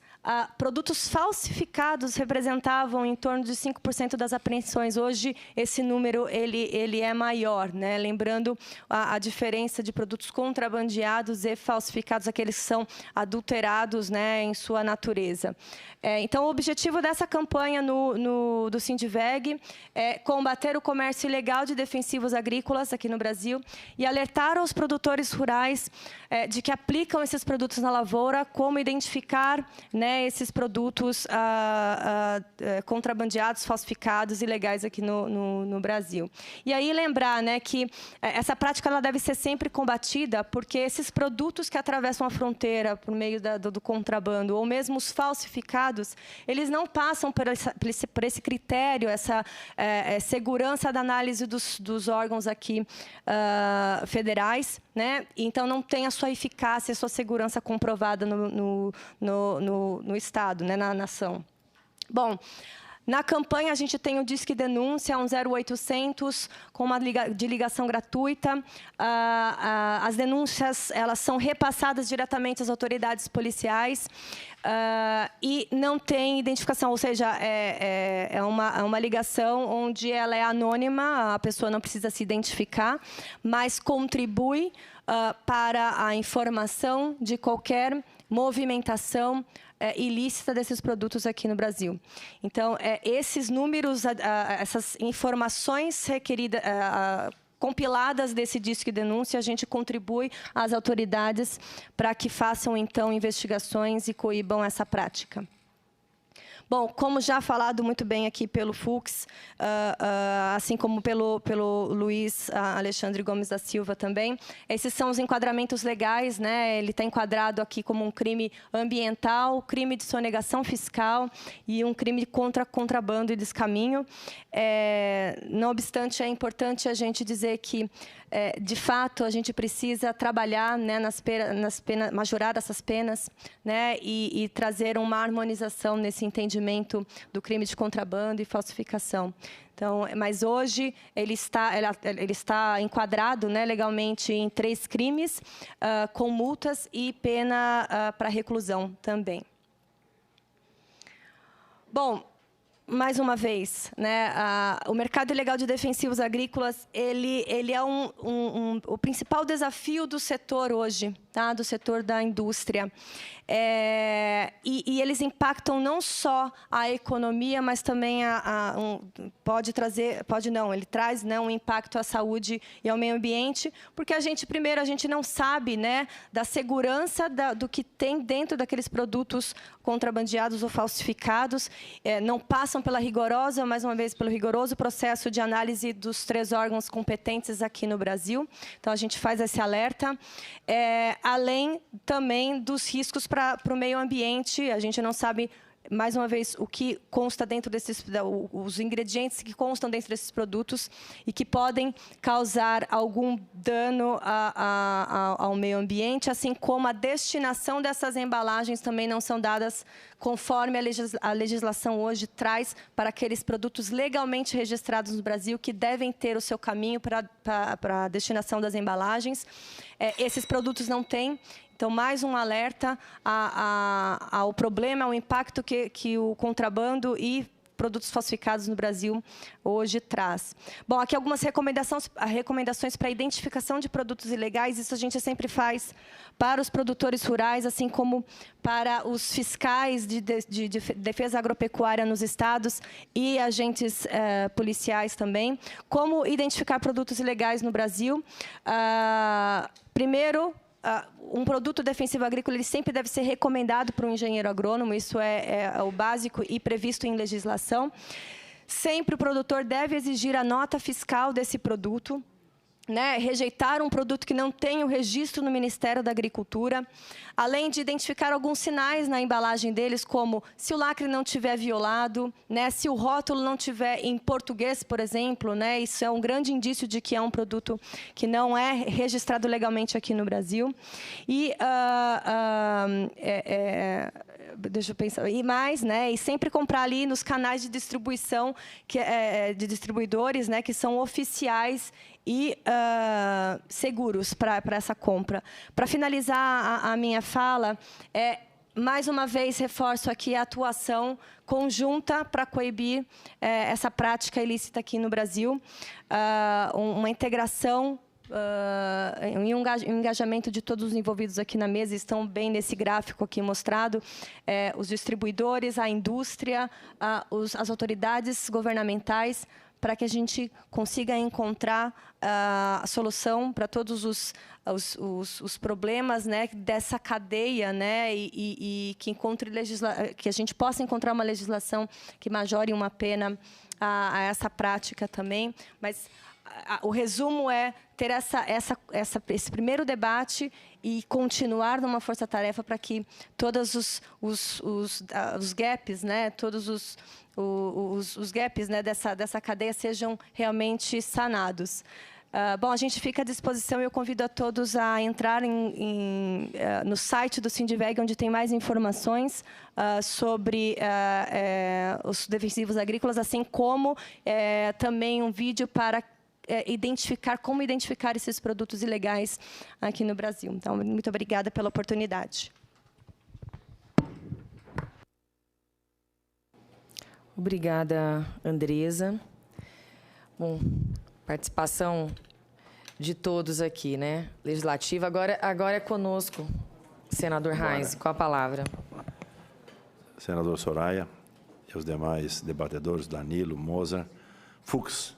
produtos falsificados representavam em torno de 5% das apreensões. Hoje, esse número ele é maior, né? Lembrando a diferença de produtos contrabandeados e falsificados, aqueles que são adulterados, né, em sua natureza. Então, o objetivo dessa campanha do Sindiveg é combater o comércio ilegal de defensivos agrícolas aqui no Brasil e alertar aos produtores rurais de que aplicam esses produtos na lavoura, como identificar, né, esses produtos contrabandeados, falsificados, ilegais aqui no Brasil. E aí lembrar, né, que essa prática ela deve ser sempre combatida, porque esses produtos que atravessam a fronteira por meio do contrabando, ou mesmo os falsificados, eles não passam por esse critério, essa segurança da análise dos órgãos aqui federais, né? Então, não tem a sua eficácia, a sua segurança comprovada no Estado, né? Na nação. Bom, na campanha, a gente tem o Disque Denúncia, um 0800, com uma ligação gratuita. As denúncias elas são repassadas diretamente às autoridades policiais e não tem identificação, ou seja, é uma ligação onde ela é anônima, a pessoa não precisa se identificar, mas contribui para a informação de qualquer movimentação ilícita desses produtos aqui no Brasil. Então, esses números, essas informações requeridas, compiladas desse Disque Denúncia, a gente contribui às autoridades para que façam, então, investigações e coíbam essa prática. Bom, como já falado muito bem aqui pelo Fux, assim como pelo Luiz Alexandre Gomes da Silva também, esses são os enquadramentos legais, né? Ele está enquadrado aqui como um crime ambiental, crime de sonegação fiscal e um crime contra contrabando e descaminho. Não obstante, é importante a gente dizer que, de fato, a gente precisa trabalhar, né, nas penas, majorar essas penas, né, e trazer uma harmonização nesse entendimento do crime de contrabando e falsificação. Então, mas hoje ele está enquadrado, né, legalmente em 3 crimes, com multas e pena para reclusão também. Bom, mais uma vez, né, o mercado ilegal de defensivos agrícolas ele é o principal desafio do setor hoje, tá? Do setor da indústria. E eles impactam não só a economia, mas também ele traz, né, um impacto à saúde e ao meio ambiente, porque a gente não sabe, né, da segurança do que tem dentro daqueles produtos contrabandeados ou falsificados, não passam mais uma vez, pelo rigoroso processo de análise dos 3 órgãos competentes aqui no Brasil. Então, a gente faz esse alerta. Além também dos riscos para o meio ambiente, a gente não sabe, mais uma vez, o que consta dentro os ingredientes que constam dentro desses produtos e que podem causar algum dano ao meio ambiente, assim como a destinação dessas embalagens também não são dadas conforme a legislação hoje traz para aqueles produtos legalmente registrados no Brasil, que devem ter o seu caminho para a destinação das embalagens. Esses produtos não têm. Então, mais um alerta ao problema, ao impacto que o contrabando e produtos falsificados no Brasil hoje traz. Bom, aqui algumas recomendações para a identificação de produtos ilegais. Isso a gente sempre faz para os produtores rurais, assim como para os fiscais de defesa agropecuária nos estados e agentes policiais também. Como identificar produtos ilegais no Brasil? Primeiro, um produto defensivo agrícola ele sempre deve ser recomendado por um engenheiro agrônomo, isso é o básico e previsto em legislação. Sempre o produtor deve exigir a nota fiscal desse produto, né, rejeitar um produto que não tem o registro no Ministério da Agricultura, além de identificar alguns sinais na embalagem deles, como se o lacre não tiver violado, né, se o rótulo não tiver em português, por exemplo, né, isso é um grande indício de que é um produto que não é registrado legalmente aqui no Brasil. E deixa eu pensar, e mais, né, e sempre comprar ali nos canais de distribuição de distribuidores, né, que são oficiais e seguros para essa compra. Para finalizar a minha fala, mais uma vez reforço aqui a atuação conjunta para coibir essa prática ilícita aqui no Brasil, uma integração e um engajamento de todos os envolvidos aqui na mesa, estão bem nesse gráfico aqui mostrado, os distribuidores, a indústria, as autoridades governamentais, para que a gente consiga encontrar a solução para todos os problemas, né, dessa cadeia, né, e que a gente possa encontrar uma legislação que majore uma pena a essa prática também. Mas o resumo é ter esse primeiro debate e continuar numa força-tarefa para que todos os gaps, né, todos os gaps, né, dessa cadeia sejam realmente sanados. Bom, a gente fica à disposição e eu convido a todos a entrar no site do Sindiveg, onde tem mais informações sobre os defensivos agrícolas, assim como também um vídeo para como identificar esses produtos ilegais aqui no Brasil. Então, muito obrigada pela oportunidade. Obrigada, Andresa. Bom, participação de todos aqui, né? Legislativa. Agora é conosco, senador Reis, com a palavra. Senador Soraya e os demais debatedores, Danilo, Mozart, Fux.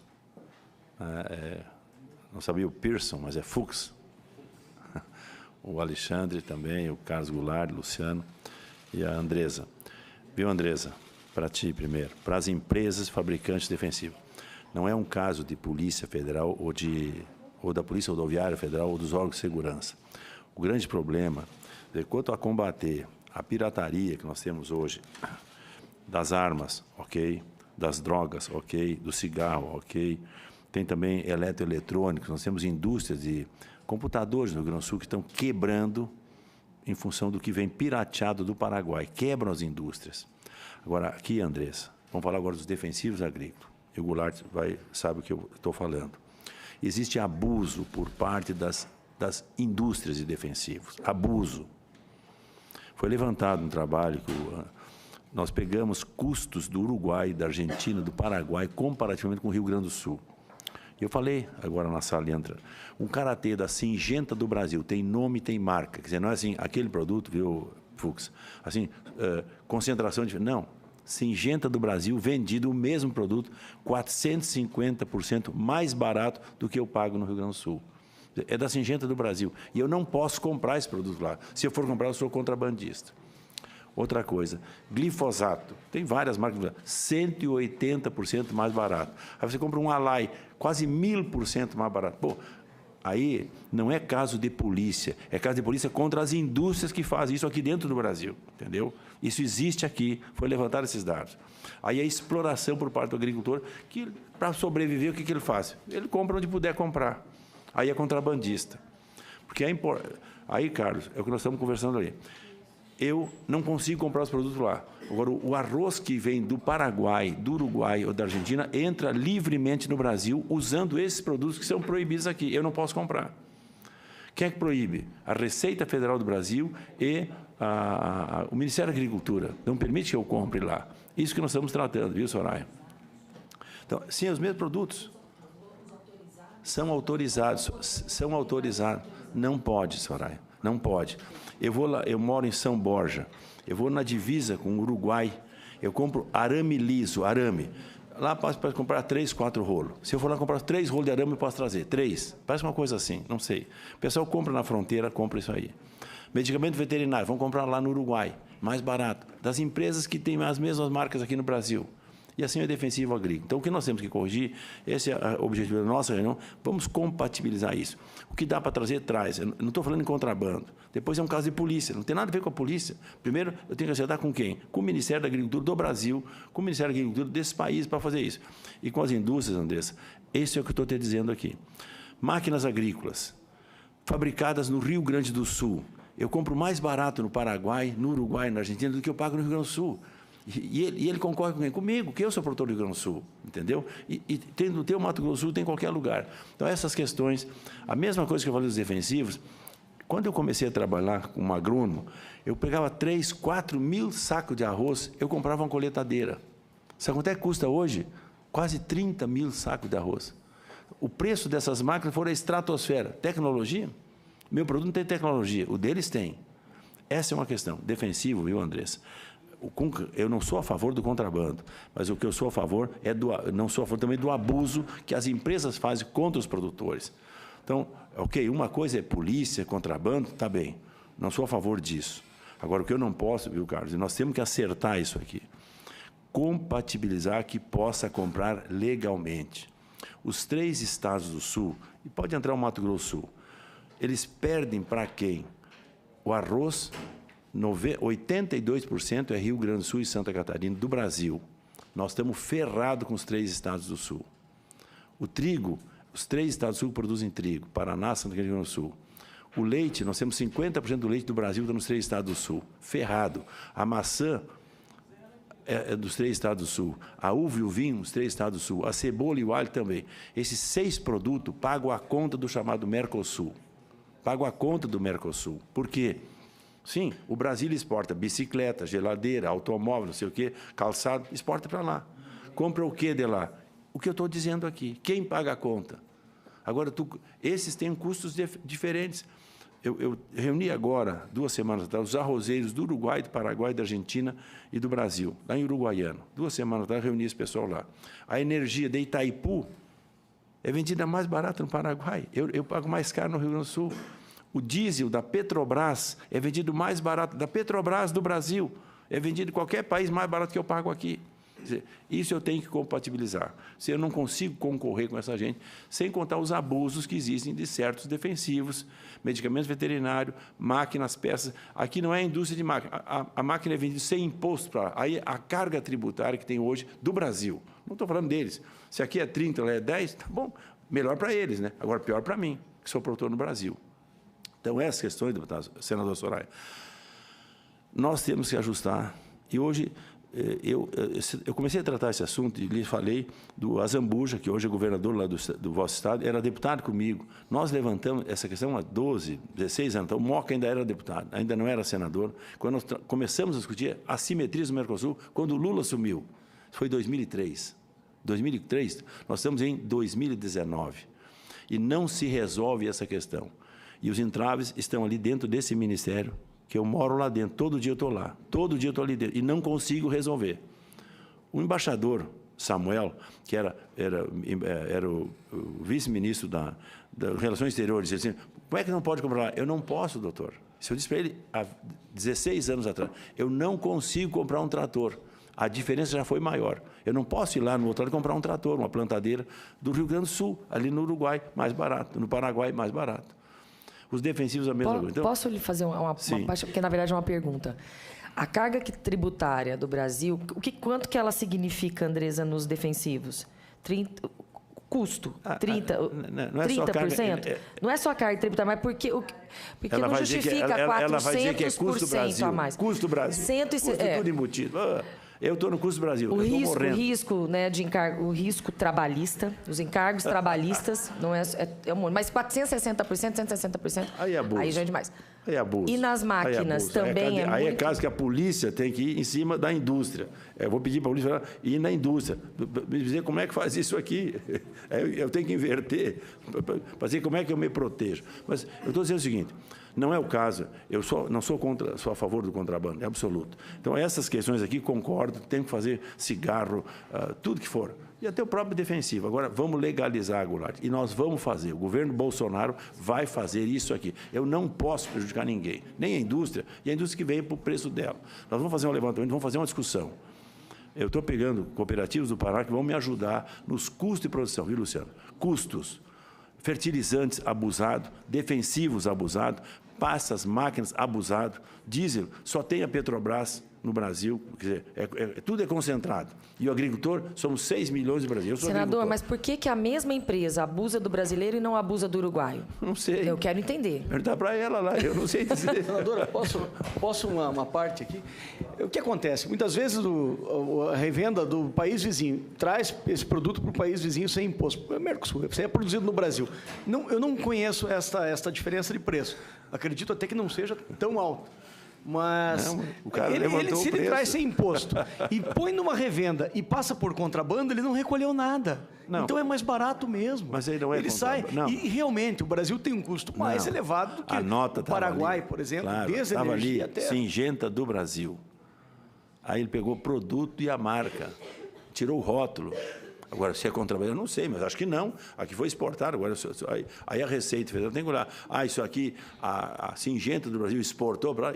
Não sabia o Pearson, mas é Fux. O Alexandre também, o Carlos Goulart, o Luciano e a Andresa. Viu, Andresa? Para ti primeiro, para as empresas fabricantes defensivos. Não é um caso de Polícia Federal ou da Polícia Rodoviária Federal ou dos órgãos de segurança. O grande problema, quanto a combater a pirataria que nós temos hoje, das armas, ok, das drogas, ok, do cigarro, ok, tem também eletroeletrônicos, nós temos indústrias de computadores no Rio Grande do Sul que estão quebrando em função do que vem pirateado do Paraguai, quebram as indústrias. Agora, aqui, Andressa, vamos falar agora dos defensivos agrícolas. E o Goulart sabe o que eu estou falando. Existe abuso por parte das indústrias de defensivos. Abuso. Foi levantado um trabalho que nós pegamos custos do Uruguai, da Argentina, do Paraguai, comparativamente com o Rio Grande do Sul. Eu falei agora na sala, entra, um karatê da Singenta do Brasil, tem nome, tem marca. Quer dizer, não é assim, aquele produto, viu, Fux? Assim, concentração de... Não. Singenta do Brasil, vendido o mesmo produto, 450% mais barato do que eu pago no Rio Grande do Sul. É da Singenta do Brasil. E eu não posso comprar esse produto lá. Se eu for comprar, eu sou contrabandista. Outra coisa, glifosato. Tem várias marcas, 180% mais barato. Aí você compra um Alai, quase 1000% mais barato. Pô, aí não é caso de polícia, é caso de polícia contra as indústrias que fazem isso aqui dentro do Brasil, entendeu? Isso existe aqui, foi levantado esses dados. Aí a exploração por parte do agricultor, que para sobreviver, o que ele faz? Ele compra onde puder comprar. Aí é contrabandista. Porque aí, Carlos, é o que nós estamos conversando ali. Eu não consigo comprar os produtos lá. Agora, o arroz que vem do Paraguai, do Uruguai ou da Argentina entra livremente no Brasil usando esses produtos que são proibidos aqui. Eu não posso comprar. Quem é que proíbe? A Receita Federal do Brasil e o Ministério da Agricultura não permite que eu compre lá. Isso que nós estamos tratando, viu, Soraya? Então, sim, os mesmos produtos são autorizados. Não pode, Soraya, não pode. Eu vou lá, eu moro em São Borja, eu vou na divisa com o Uruguai, eu compro arame liso, arame. Lá posso comprar 3, 4 rolos. Se eu for lá comprar 3 rolos de arame, eu posso trazer 3. Parece uma coisa assim, não sei. O pessoal compra na fronteira, compra isso aí. Medicamento veterinário, vão comprar lá no Uruguai, mais barato. Das empresas que têm as mesmas marcas aqui no Brasil. E assim é defensivo agrícola. Então, o que nós temos que corrigir, esse é o objetivo da nossa reunião, vamos compatibilizar isso. O que dá para trazer, traz. Eu não estou falando em contrabando. Depois é um caso de polícia, não tem nada a ver com a polícia. Primeiro, eu tenho que acertar com quem? Com o Ministério da Agricultura do Brasil, com o Ministério da Agricultura desse país para fazer isso. E com as indústrias, Andressa, esse é o que eu estou te dizendo aqui. Máquinas agrícolas, fabricadas no Rio Grande do Sul. Eu compro mais barato no Paraguai, no Uruguai, na Argentina, do que eu pago no Rio Grande do Sul. E ele concorre com quem? Comigo, que eu sou produtor do Rio Grande do Sul, entendeu? E tem o Mato Grosso do Sul, tem em qualquer lugar. Então, essas questões, a mesma coisa que eu falei dos defensivos, quando eu comecei a trabalhar como agrônomo, eu pegava 3, 4 mil sacos de arroz, eu comprava uma coletadeira. Sabe quanto é que custa hoje? Quase 30 mil sacos de arroz. O preço dessas máquinas foi a estratosfera. Tecnologia? Meu produto não tem tecnologia, o deles tem. Essa é uma questão. Defensivo, viu, Andressa? Eu não sou a favor do contrabando, mas o que eu sou a favor não sou a favor também do abuso que as empresas fazem contra os produtores. Então, ok, uma coisa é polícia, contrabando, tá bem, não sou a favor disso. Agora, o que eu não posso, viu, Carlos, nós temos que acertar isso aqui, compatibilizar que possa comprar legalmente. Os 3 estados do Sul, e pode entrar o Mato Grosso do Sul, eles perdem para quem? O arroz, 82% é Rio Grande do Sul e Santa Catarina, do Brasil. Nós estamos ferrados com os 3 estados do Sul. O trigo, os 3 estados do Sul produzem trigo, Paraná, Santa Catarina e Rio Grande do Sul. O leite, nós temos 50% do leite do Brasil está nos 3 estados do Sul. Ferrado. A maçã é dos 3 estados do Sul. A uva e o vinho, os 3 estados do Sul. A cebola e o alho também. Esses 6 produtos pagam a conta do chamado Mercosul. Pagam a conta do Mercosul. Por quê? Sim, o Brasil exporta bicicleta, geladeira, automóvel, não sei o quê, calçado, exporta para lá. Compra o quê de lá? O que eu estou dizendo aqui. Quem paga a conta? Agora, esses têm custos diferentes. Eu reuni agora, 2 semanas atrás, os arrozeiros do Uruguai, do Paraguai, da Argentina e do Brasil, lá em Uruguaiana. 2 semanas atrás, reuni esse pessoal lá. A energia de Itaipu é vendida mais barata no Paraguai. Eu pago mais caro no Rio Grande do Sul. O diesel da Petrobras é vendido mais barato, da Petrobras do Brasil, é vendido em qualquer país mais barato que eu pago aqui. Quer dizer, isso eu tenho que compatibilizar. Se eu não consigo concorrer com essa gente, sem contar os abusos que existem de certos defensivos, medicamentos veterinários, máquinas, peças. Aqui não é a indústria de máquina. A máquina é vendida sem imposto para lá. Aí a carga tributária que tem hoje do Brasil. Não estou falando deles. Se aqui é 30, lá é 10, tá bom, melhor para eles, né? Agora, pior para mim, que sou produtor no Brasil. Então, essas questões, deputado, senador Soraya, nós temos que ajustar. E hoje, eu comecei a tratar esse assunto e lhe falei do Azambuja, que hoje é governador lá do vosso estado, era deputado comigo. Nós levantamos essa questão há 12, 16 anos. Então, o Moca ainda era deputado, ainda não era senador. Quando nós começamos a discutir assimetrias no Mercosul, quando o Lula assumiu, foi em 2003. 2003, nós estamos em 2019. E não se resolve essa questão. E os entraves estão ali dentro desse ministério, que eu moro lá dentro, todo dia eu estou lá, todo dia eu estou ali dentro, e não consigo resolver. O embaixador Samuel, que era o vice-ministro das Relações Exteriores, disse assim, como é que não pode comprar lá? Eu não posso, doutor. Isso eu disse para ele há 16 anos atrás, eu não consigo comprar um trator. A diferença já foi maior. Eu não posso ir lá no outro lado comprar um trator, uma plantadeira do Rio Grande do Sul, ali no Uruguai, mais barato, no Paraguai, mais barato. Os defensivos, a mesma coisa. Então, posso lhe fazer uma parte, porque na verdade é uma pergunta. A carga tributária do Brasil, quanto que ela significa, Andressa, nos defensivos? 30, custo, 30%? Não é 30%? Não é só a carga tributária, mas porque ela não justifica 400% a mais. Custo Brasil. Custo tudo embutido. Eu estou no custo do Brasil. O risco, né, de encargo, o risco trabalhista, os encargos trabalhistas, não é um monte. Mas 460%, 160%, aí é abuso. Aí já é demais. Aí é abuso. E nas máquinas também é muito... Aí é caso que a polícia tem que ir em cima da indústria. Eu vou pedir para a polícia ir na indústria. Me dizer como é que faz isso aqui. Eu tenho que inverter. Para dizer como é que eu me protejo. Mas eu estou dizendo o seguinte, não é o caso, eu não sou sou a favor do contrabando, é absoluto. Então, essas questões aqui, concordo, tem que fazer cigarro, tudo que for. E até o próprio defensivo. Agora, vamos legalizar a Goulart. E nós vamos fazer. O governo Bolsonaro vai fazer isso aqui. Eu não posso prejudicar ninguém, nem a indústria, e a indústria que vem para o preço dela. Nós vamos fazer um levantamento, vamos fazer uma discussão. Eu estou pegando cooperativas do Paraná que vão me ajudar nos custos de produção, viu, Luciano? Custos. Fertilizantes abusados, defensivos abusados, pastas, máquinas abusadas, diesel, só tem a Petrobras no Brasil, quer dizer, tudo é concentrado. E o agricultor, somos 6 milhões de brasileiros. Senador, mas por que a mesma empresa abusa do brasileiro e não abusa do uruguaio? Não sei. Eu quero entender. Perguntar para ela lá, eu não sei dizer. Senadora, posso uma parte aqui? O que acontece? Muitas vezes a revenda do país vizinho traz esse produto para o país vizinho sem imposto. É Mercosul, isso é produzido no Brasil. Eu não conheço esta diferença de preço. Acredito até que não seja tão alto. Mas não, o cara se ele traz sem imposto e põe numa revenda e passa por contrabando, ele não recolheu nada. Não. Então é mais barato mesmo. Mas ele não é ele sai não. E realmente o Brasil tem um custo mais elevado do que o Paraguai, por exemplo, claro, desde a energia até... Singenta do Brasil. Aí ele pegou o produto e a marca, tirou o rótulo. Agora, se é contrabando, eu não sei, mas acho que não. Aqui foi exportado. Agora, aí a Receita Federal tem que olhar. Isso aqui, a Singenta do Brasil exportou para lá.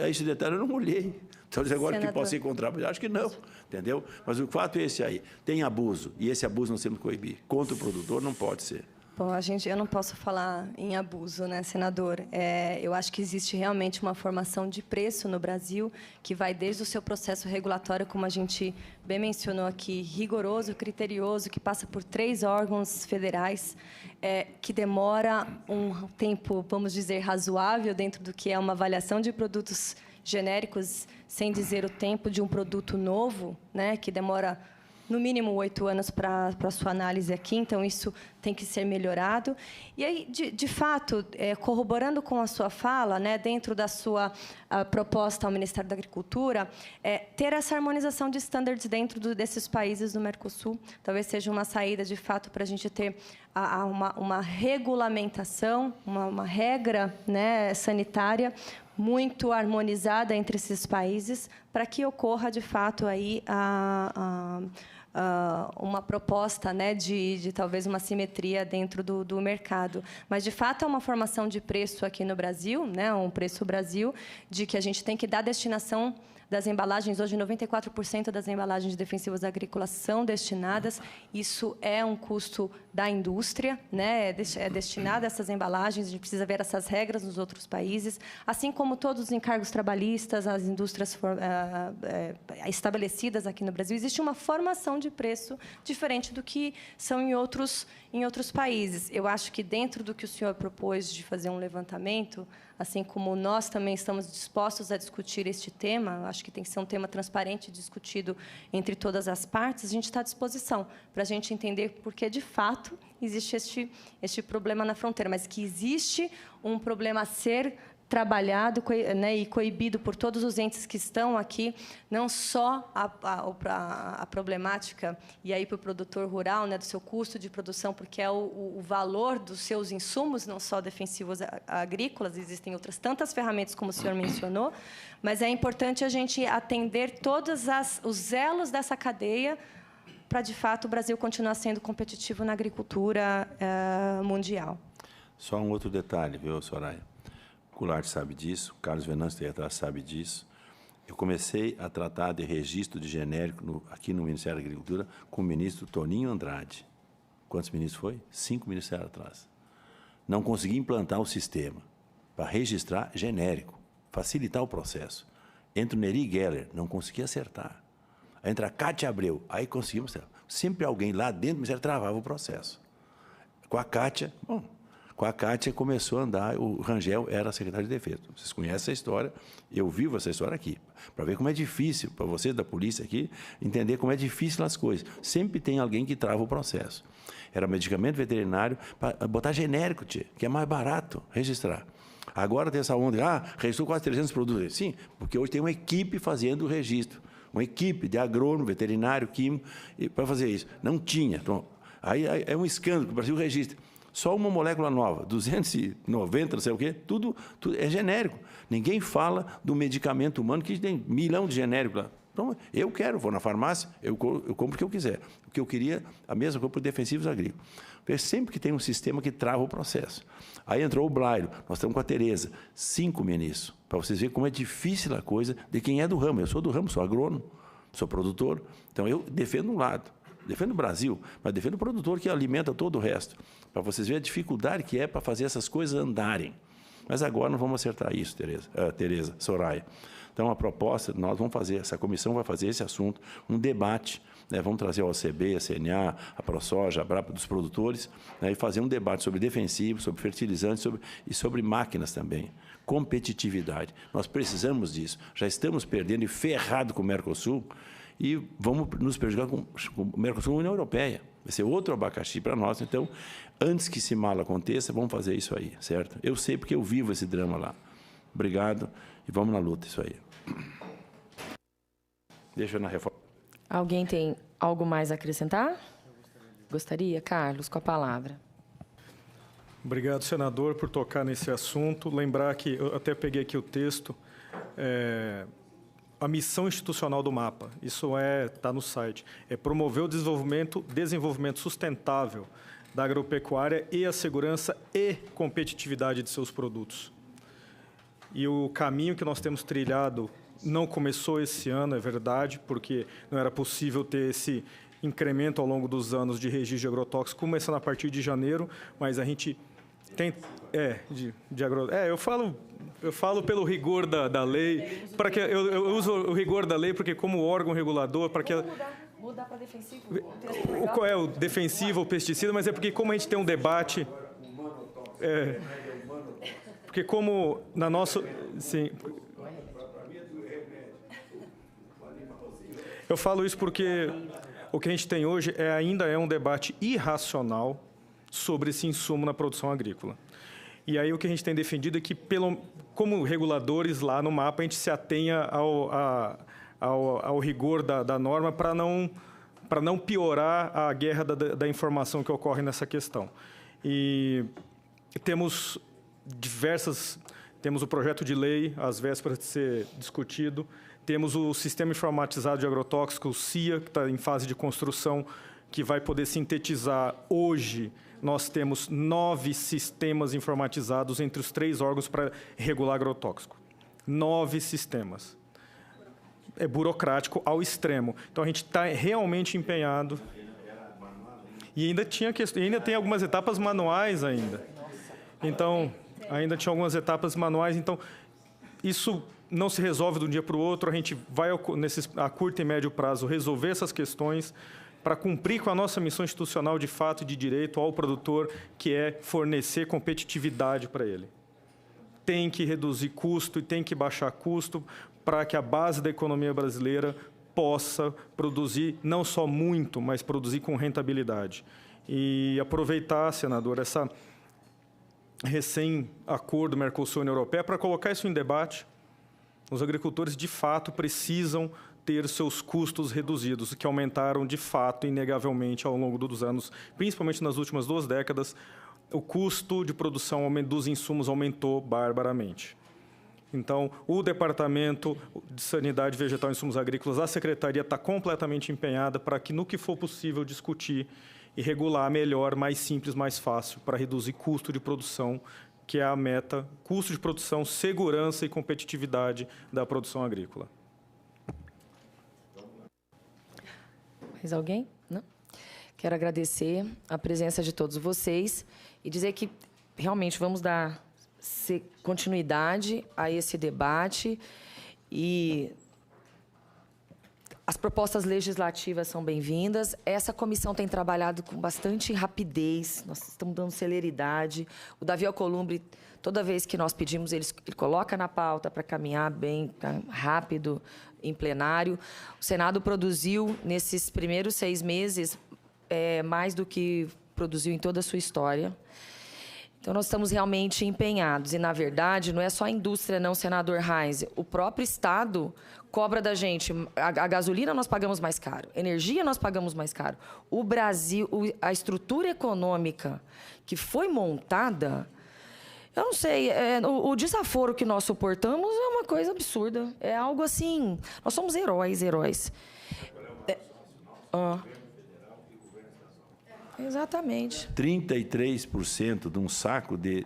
Esse detalhe eu não olhei. Então, agora que pode ser contrabando, acho que não. Entendeu? Mas o fato é esse aí. Tem abuso, e esse abuso nós temos que coibir. Contra o produtor não pode ser. Bom, eu não posso falar em abuso, né, senador? Eu acho que existe realmente uma formação de preço no Brasil que vai desde o seu processo regulatório, como a gente bem mencionou aqui, rigoroso, criterioso, que passa por 3 órgãos federais, que demora um tempo, vamos dizer, razoável dentro do que é uma avaliação de produtos genéricos, sem dizer o tempo de um produto novo, né, que demora no mínimo 8 anos para a sua análise aqui, então isso tem que ser melhorado. E aí, de fato, corroborando com a sua fala, né, dentro da sua proposta ao Ministério da Agricultura, ter essa harmonização de estándares dentro desses países do Mercosul, talvez seja uma saída, de fato, para a gente ter uma regulamentação, uma regra, né, sanitária muito harmonizada entre esses países, para que ocorra, de fato, aí uma proposta, né, de talvez uma simetria dentro do mercado. Mas, de fato, é uma formação de preço aqui no Brasil, né, um preço Brasil, de que a gente tem que dar destinação das embalagens. Hoje, 94% das embalagens defensivas agrícolas são destinadas. Isso é um custo da indústria, né? É destinado a essas embalagens. A gente precisa ver essas regras nos outros países, assim como todos os encargos trabalhistas, as indústrias estabelecidas aqui no Brasil. Existe uma formação de preço diferente do que são em outros países. Eu acho que, dentro do que o senhor propôs de fazer um levantamento, assim como nós também estamos dispostos a discutir este tema, acho que tem que ser um tema transparente, discutido entre todas as partes, a gente está à disposição para a gente entender por que, de fato, existe este problema na fronteira, mas que existe um problema a ser trabalhado, né, e coibido por todos os entes que estão aqui, não só a problemática, e aí para o produtor rural, né, do seu custo de produção, porque é o valor dos seus insumos, não só defensivos agrícolas, existem outras tantas ferramentas, como o senhor mencionou, mas é importante a gente atender todos os elos dessa cadeia para, de fato, o Brasil continuar sendo competitivo na agricultura mundial. Só um outro detalhe, viu, Soraya? O Goulart sabe disso, o Carlos Venâncio sabe disso. Eu comecei a tratar de registro de genérico aqui no Ministério da Agricultura com o ministro Toninho Andrade. Quantos ministros foi? 5 ministérios atrás. Não consegui implantar o sistema para registrar genérico, facilitar o processo. Entra o Neri Geller, não consegui acertar. Entra a Cátia Abreu, aí conseguimos acertar. Sempre alguém lá dentro do Ministério travava o processo. Com a Cátia, começou a andar, o Rangel era secretário de Defesa. Vocês conhecem essa história, eu vivo essa história aqui, para ver como é difícil, para vocês da polícia aqui, entender como é difícil as coisas. Sempre tem alguém que trava o processo. Era medicamento veterinário para botar genérico, que é mais barato registrar. Agora tem essa onda, registrou quase 300 produtos. Sim, porque hoje tem uma equipe fazendo o registro, uma equipe de agrônomo, veterinário, químico, para fazer isso. Não tinha. Então, aí é um escândalo que o Brasil registra. Só uma molécula nova, 290, não sei o quê, tudo é genérico. Ninguém fala do medicamento humano, que tem 1 milhão de genéricos lá. Então, eu quero, vou na farmácia, eu compro o que eu quiser. O que eu queria, a mesma coisa para defensivos agrícolas. Porque sempre que tem um sistema que trava o processo. Aí entrou o Blairo, nós estamos com a Tereza, 5 ministros, para vocês verem como é difícil a coisa de quem é do ramo. Eu sou do ramo, sou agrônomo, sou produtor, então eu defendo um lado. Defendo o Brasil, mas defendo o produtor que alimenta todo o resto. Para vocês verem a dificuldade que é para fazer essas coisas andarem. Mas agora nós vamos acertar isso, Tereza, Soraya. Então, a proposta, nós vamos fazer, essa comissão vai fazer esse assunto, um debate, né? Vamos trazer o OCB, a CNA, a ProSoja, a Brapa dos produtores, né? E fazer um debate sobre defensivos, sobre fertilizantes e sobre máquinas também. Competitividade. Nós precisamos disso. Já estamos perdendo e ferrado com o Mercosul, e vamos nos prejudicar com o Mercosul e a União Europeia. Vai ser outro abacaxi para nós. Então, antes que esse mal aconteça, vamos fazer isso aí, certo? Eu sei porque eu vivo esse drama lá. Obrigado e vamos na luta, isso aí. Deixa eu na reforma. Alguém tem algo mais a acrescentar? Gostaria? Carlos, com a palavra. Obrigado, senador, por tocar nesse assunto. Lembrar que, eu até peguei aqui o texto, a missão institucional do MAPA, isso está no site, é promover o desenvolvimento sustentável da agropecuária e a segurança e competitividade de seus produtos. E o caminho que nós temos trilhado não começou esse ano, é verdade, porque não era possível ter esse incremento ao longo dos anos de registro de agrotóxicos, começando a partir de janeiro, mas a gente tem... Eu falo pelo rigor da lei, para que eu uso o rigor da lei, porque como órgão regulador, para que... Mudar para defensivo. Qual é o defensivo ou pesticida, mas é porque como a gente tem um debate... porque como na nossa... Sim, eu falo isso porque o que a gente tem hoje ainda é um debate irracional sobre esse insumo na produção agrícola. E aí o que a gente tem defendido é que, como reguladores lá no MAPA, a gente se atenha ao rigor da norma para não piorar a guerra da informação que ocorre nessa questão. E temos o projeto de lei, às vésperas de ser discutido, temos o Sistema Informatizado de Agrotóxicos, o CIA, que está em fase de construção, que vai poder sintetizar hoje. Nós temos 9 sistemas informatizados entre os 3 órgãos para regular agrotóxico. 9 sistemas. É burocrático ao extremo. Então, a gente está realmente empenhado. E ainda tem algumas etapas manuais ainda. Então, ainda tinha algumas etapas manuais. Então, isso não se resolve de um dia para o outro. A gente vai, a curto e médio prazo, resolver essas questões para cumprir com a nossa missão institucional de fato e de direito ao produtor, que é fornecer competitividade para ele. Tem que reduzir custo e tem que baixar custo para que a base da economia brasileira possa produzir não só muito, mas produzir com rentabilidade. E aproveitar, senador, essa recém-acordo Mercosul-União Europeia para colocar isso em debate. Os agricultores, de fato, precisam ter seus custos reduzidos, que aumentaram, de fato, inegavelmente, ao longo dos anos, principalmente nas últimas 2 décadas, o custo de produção dos insumos aumentou barbaramente. Então, o Departamento de Sanidade Vegetal e Insumos Agrícolas, a Secretaria está completamente empenhada para que, no que for possível, discutir e regular melhor, mais simples, mais fácil, para reduzir custo de produção, que é a meta, custo de produção, segurança e competitividade da produção agrícola. Mais alguém? Não? Quero agradecer a presença de todos vocês e dizer que realmente vamos dar continuidade a esse debate e as propostas legislativas são bem-vindas. Essa comissão tem trabalhado com bastante rapidez, nós estamos dando celeridade. O Davi Alcolumbre, toda vez que nós pedimos, ele coloca na pauta para caminhar bem rápido em plenário. O Senado produziu, nesses primeiros 6 meses, mais do que produziu em toda a sua história. Então, nós estamos realmente empenhados. E, na verdade, não é só a indústria, não, senador Reis. O próprio Estado cobra da gente. A gasolina nós pagamos mais caro. Energia nós pagamos mais caro. O Brasil, a estrutura econômica que foi montada, eu não sei, o desaforo que nós suportamos é uma coisa absurda. É algo assim... Nós somos heróis. Exatamente. 33% de um saco de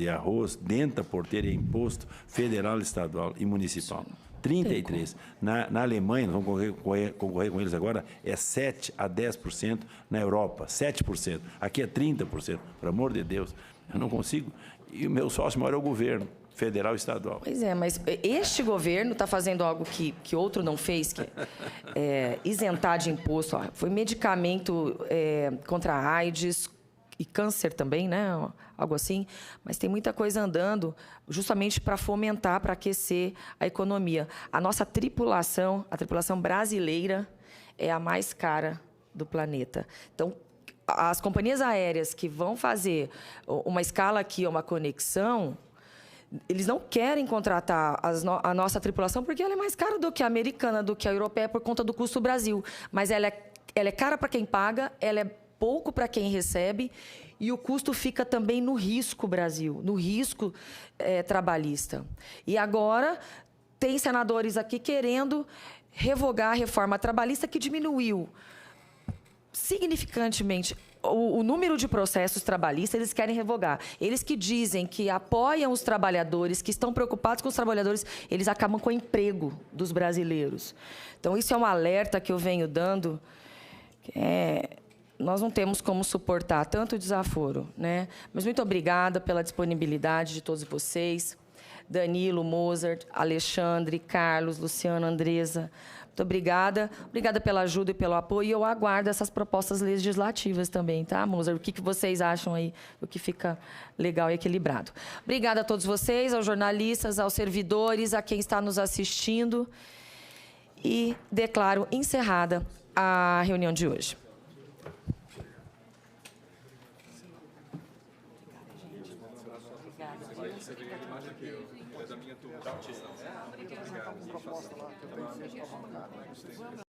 arroz dentro da porteira é imposto federal, estadual e municipal. 33%. Na Alemanha, nós vamos concorrer com eles agora, é 7% a 10%. Na Europa, 7%. Aqui é 30%. Pelo amor de Deus, eu não consigo. E o meu sócio maior é o governo federal e estadual. Pois é, mas este governo está fazendo algo que outro não fez, que é isentar de imposto. Ó, foi medicamento contra a AIDS e câncer também, né? Algo assim. Mas tem muita coisa andando justamente para fomentar, para aquecer a economia. A nossa tripulação, a tripulação brasileira, é a mais cara do planeta. Então, as companhias aéreas que vão fazer uma escala aqui, uma conexão, eles não querem contratar a nossa tripulação porque ela é mais cara do que a americana, do que a europeia, por conta do custo Brasil. Mas ela é cara para quem paga, ela é pouco para quem recebe, e o custo fica também no risco Brasil, no risco trabalhista. E agora tem senadores aqui querendo revogar a reforma trabalhista que diminuiu significantemente o número de processos trabalhistas. Eles querem revogar. Eles que dizem que apoiam os trabalhadores, que estão preocupados com os trabalhadores, eles acabam com o emprego dos brasileiros. Então, isso é um alerta que eu venho dando. Nós não temos como suportar tanto desaforo, né? Mas muito obrigada pela disponibilidade de todos vocês. Danilo, Mozart, Alexandre, Carlos, Luciano, Andresa. Muito obrigada. Obrigada pela ajuda e pelo apoio. E eu aguardo essas propostas legislativas também, tá, Mozart? O que vocês acham aí, o que fica legal e equilibrado. Obrigada a todos vocês, aos jornalistas, aos servidores, a quem está nos assistindo. E declaro encerrada a reunião de hoje.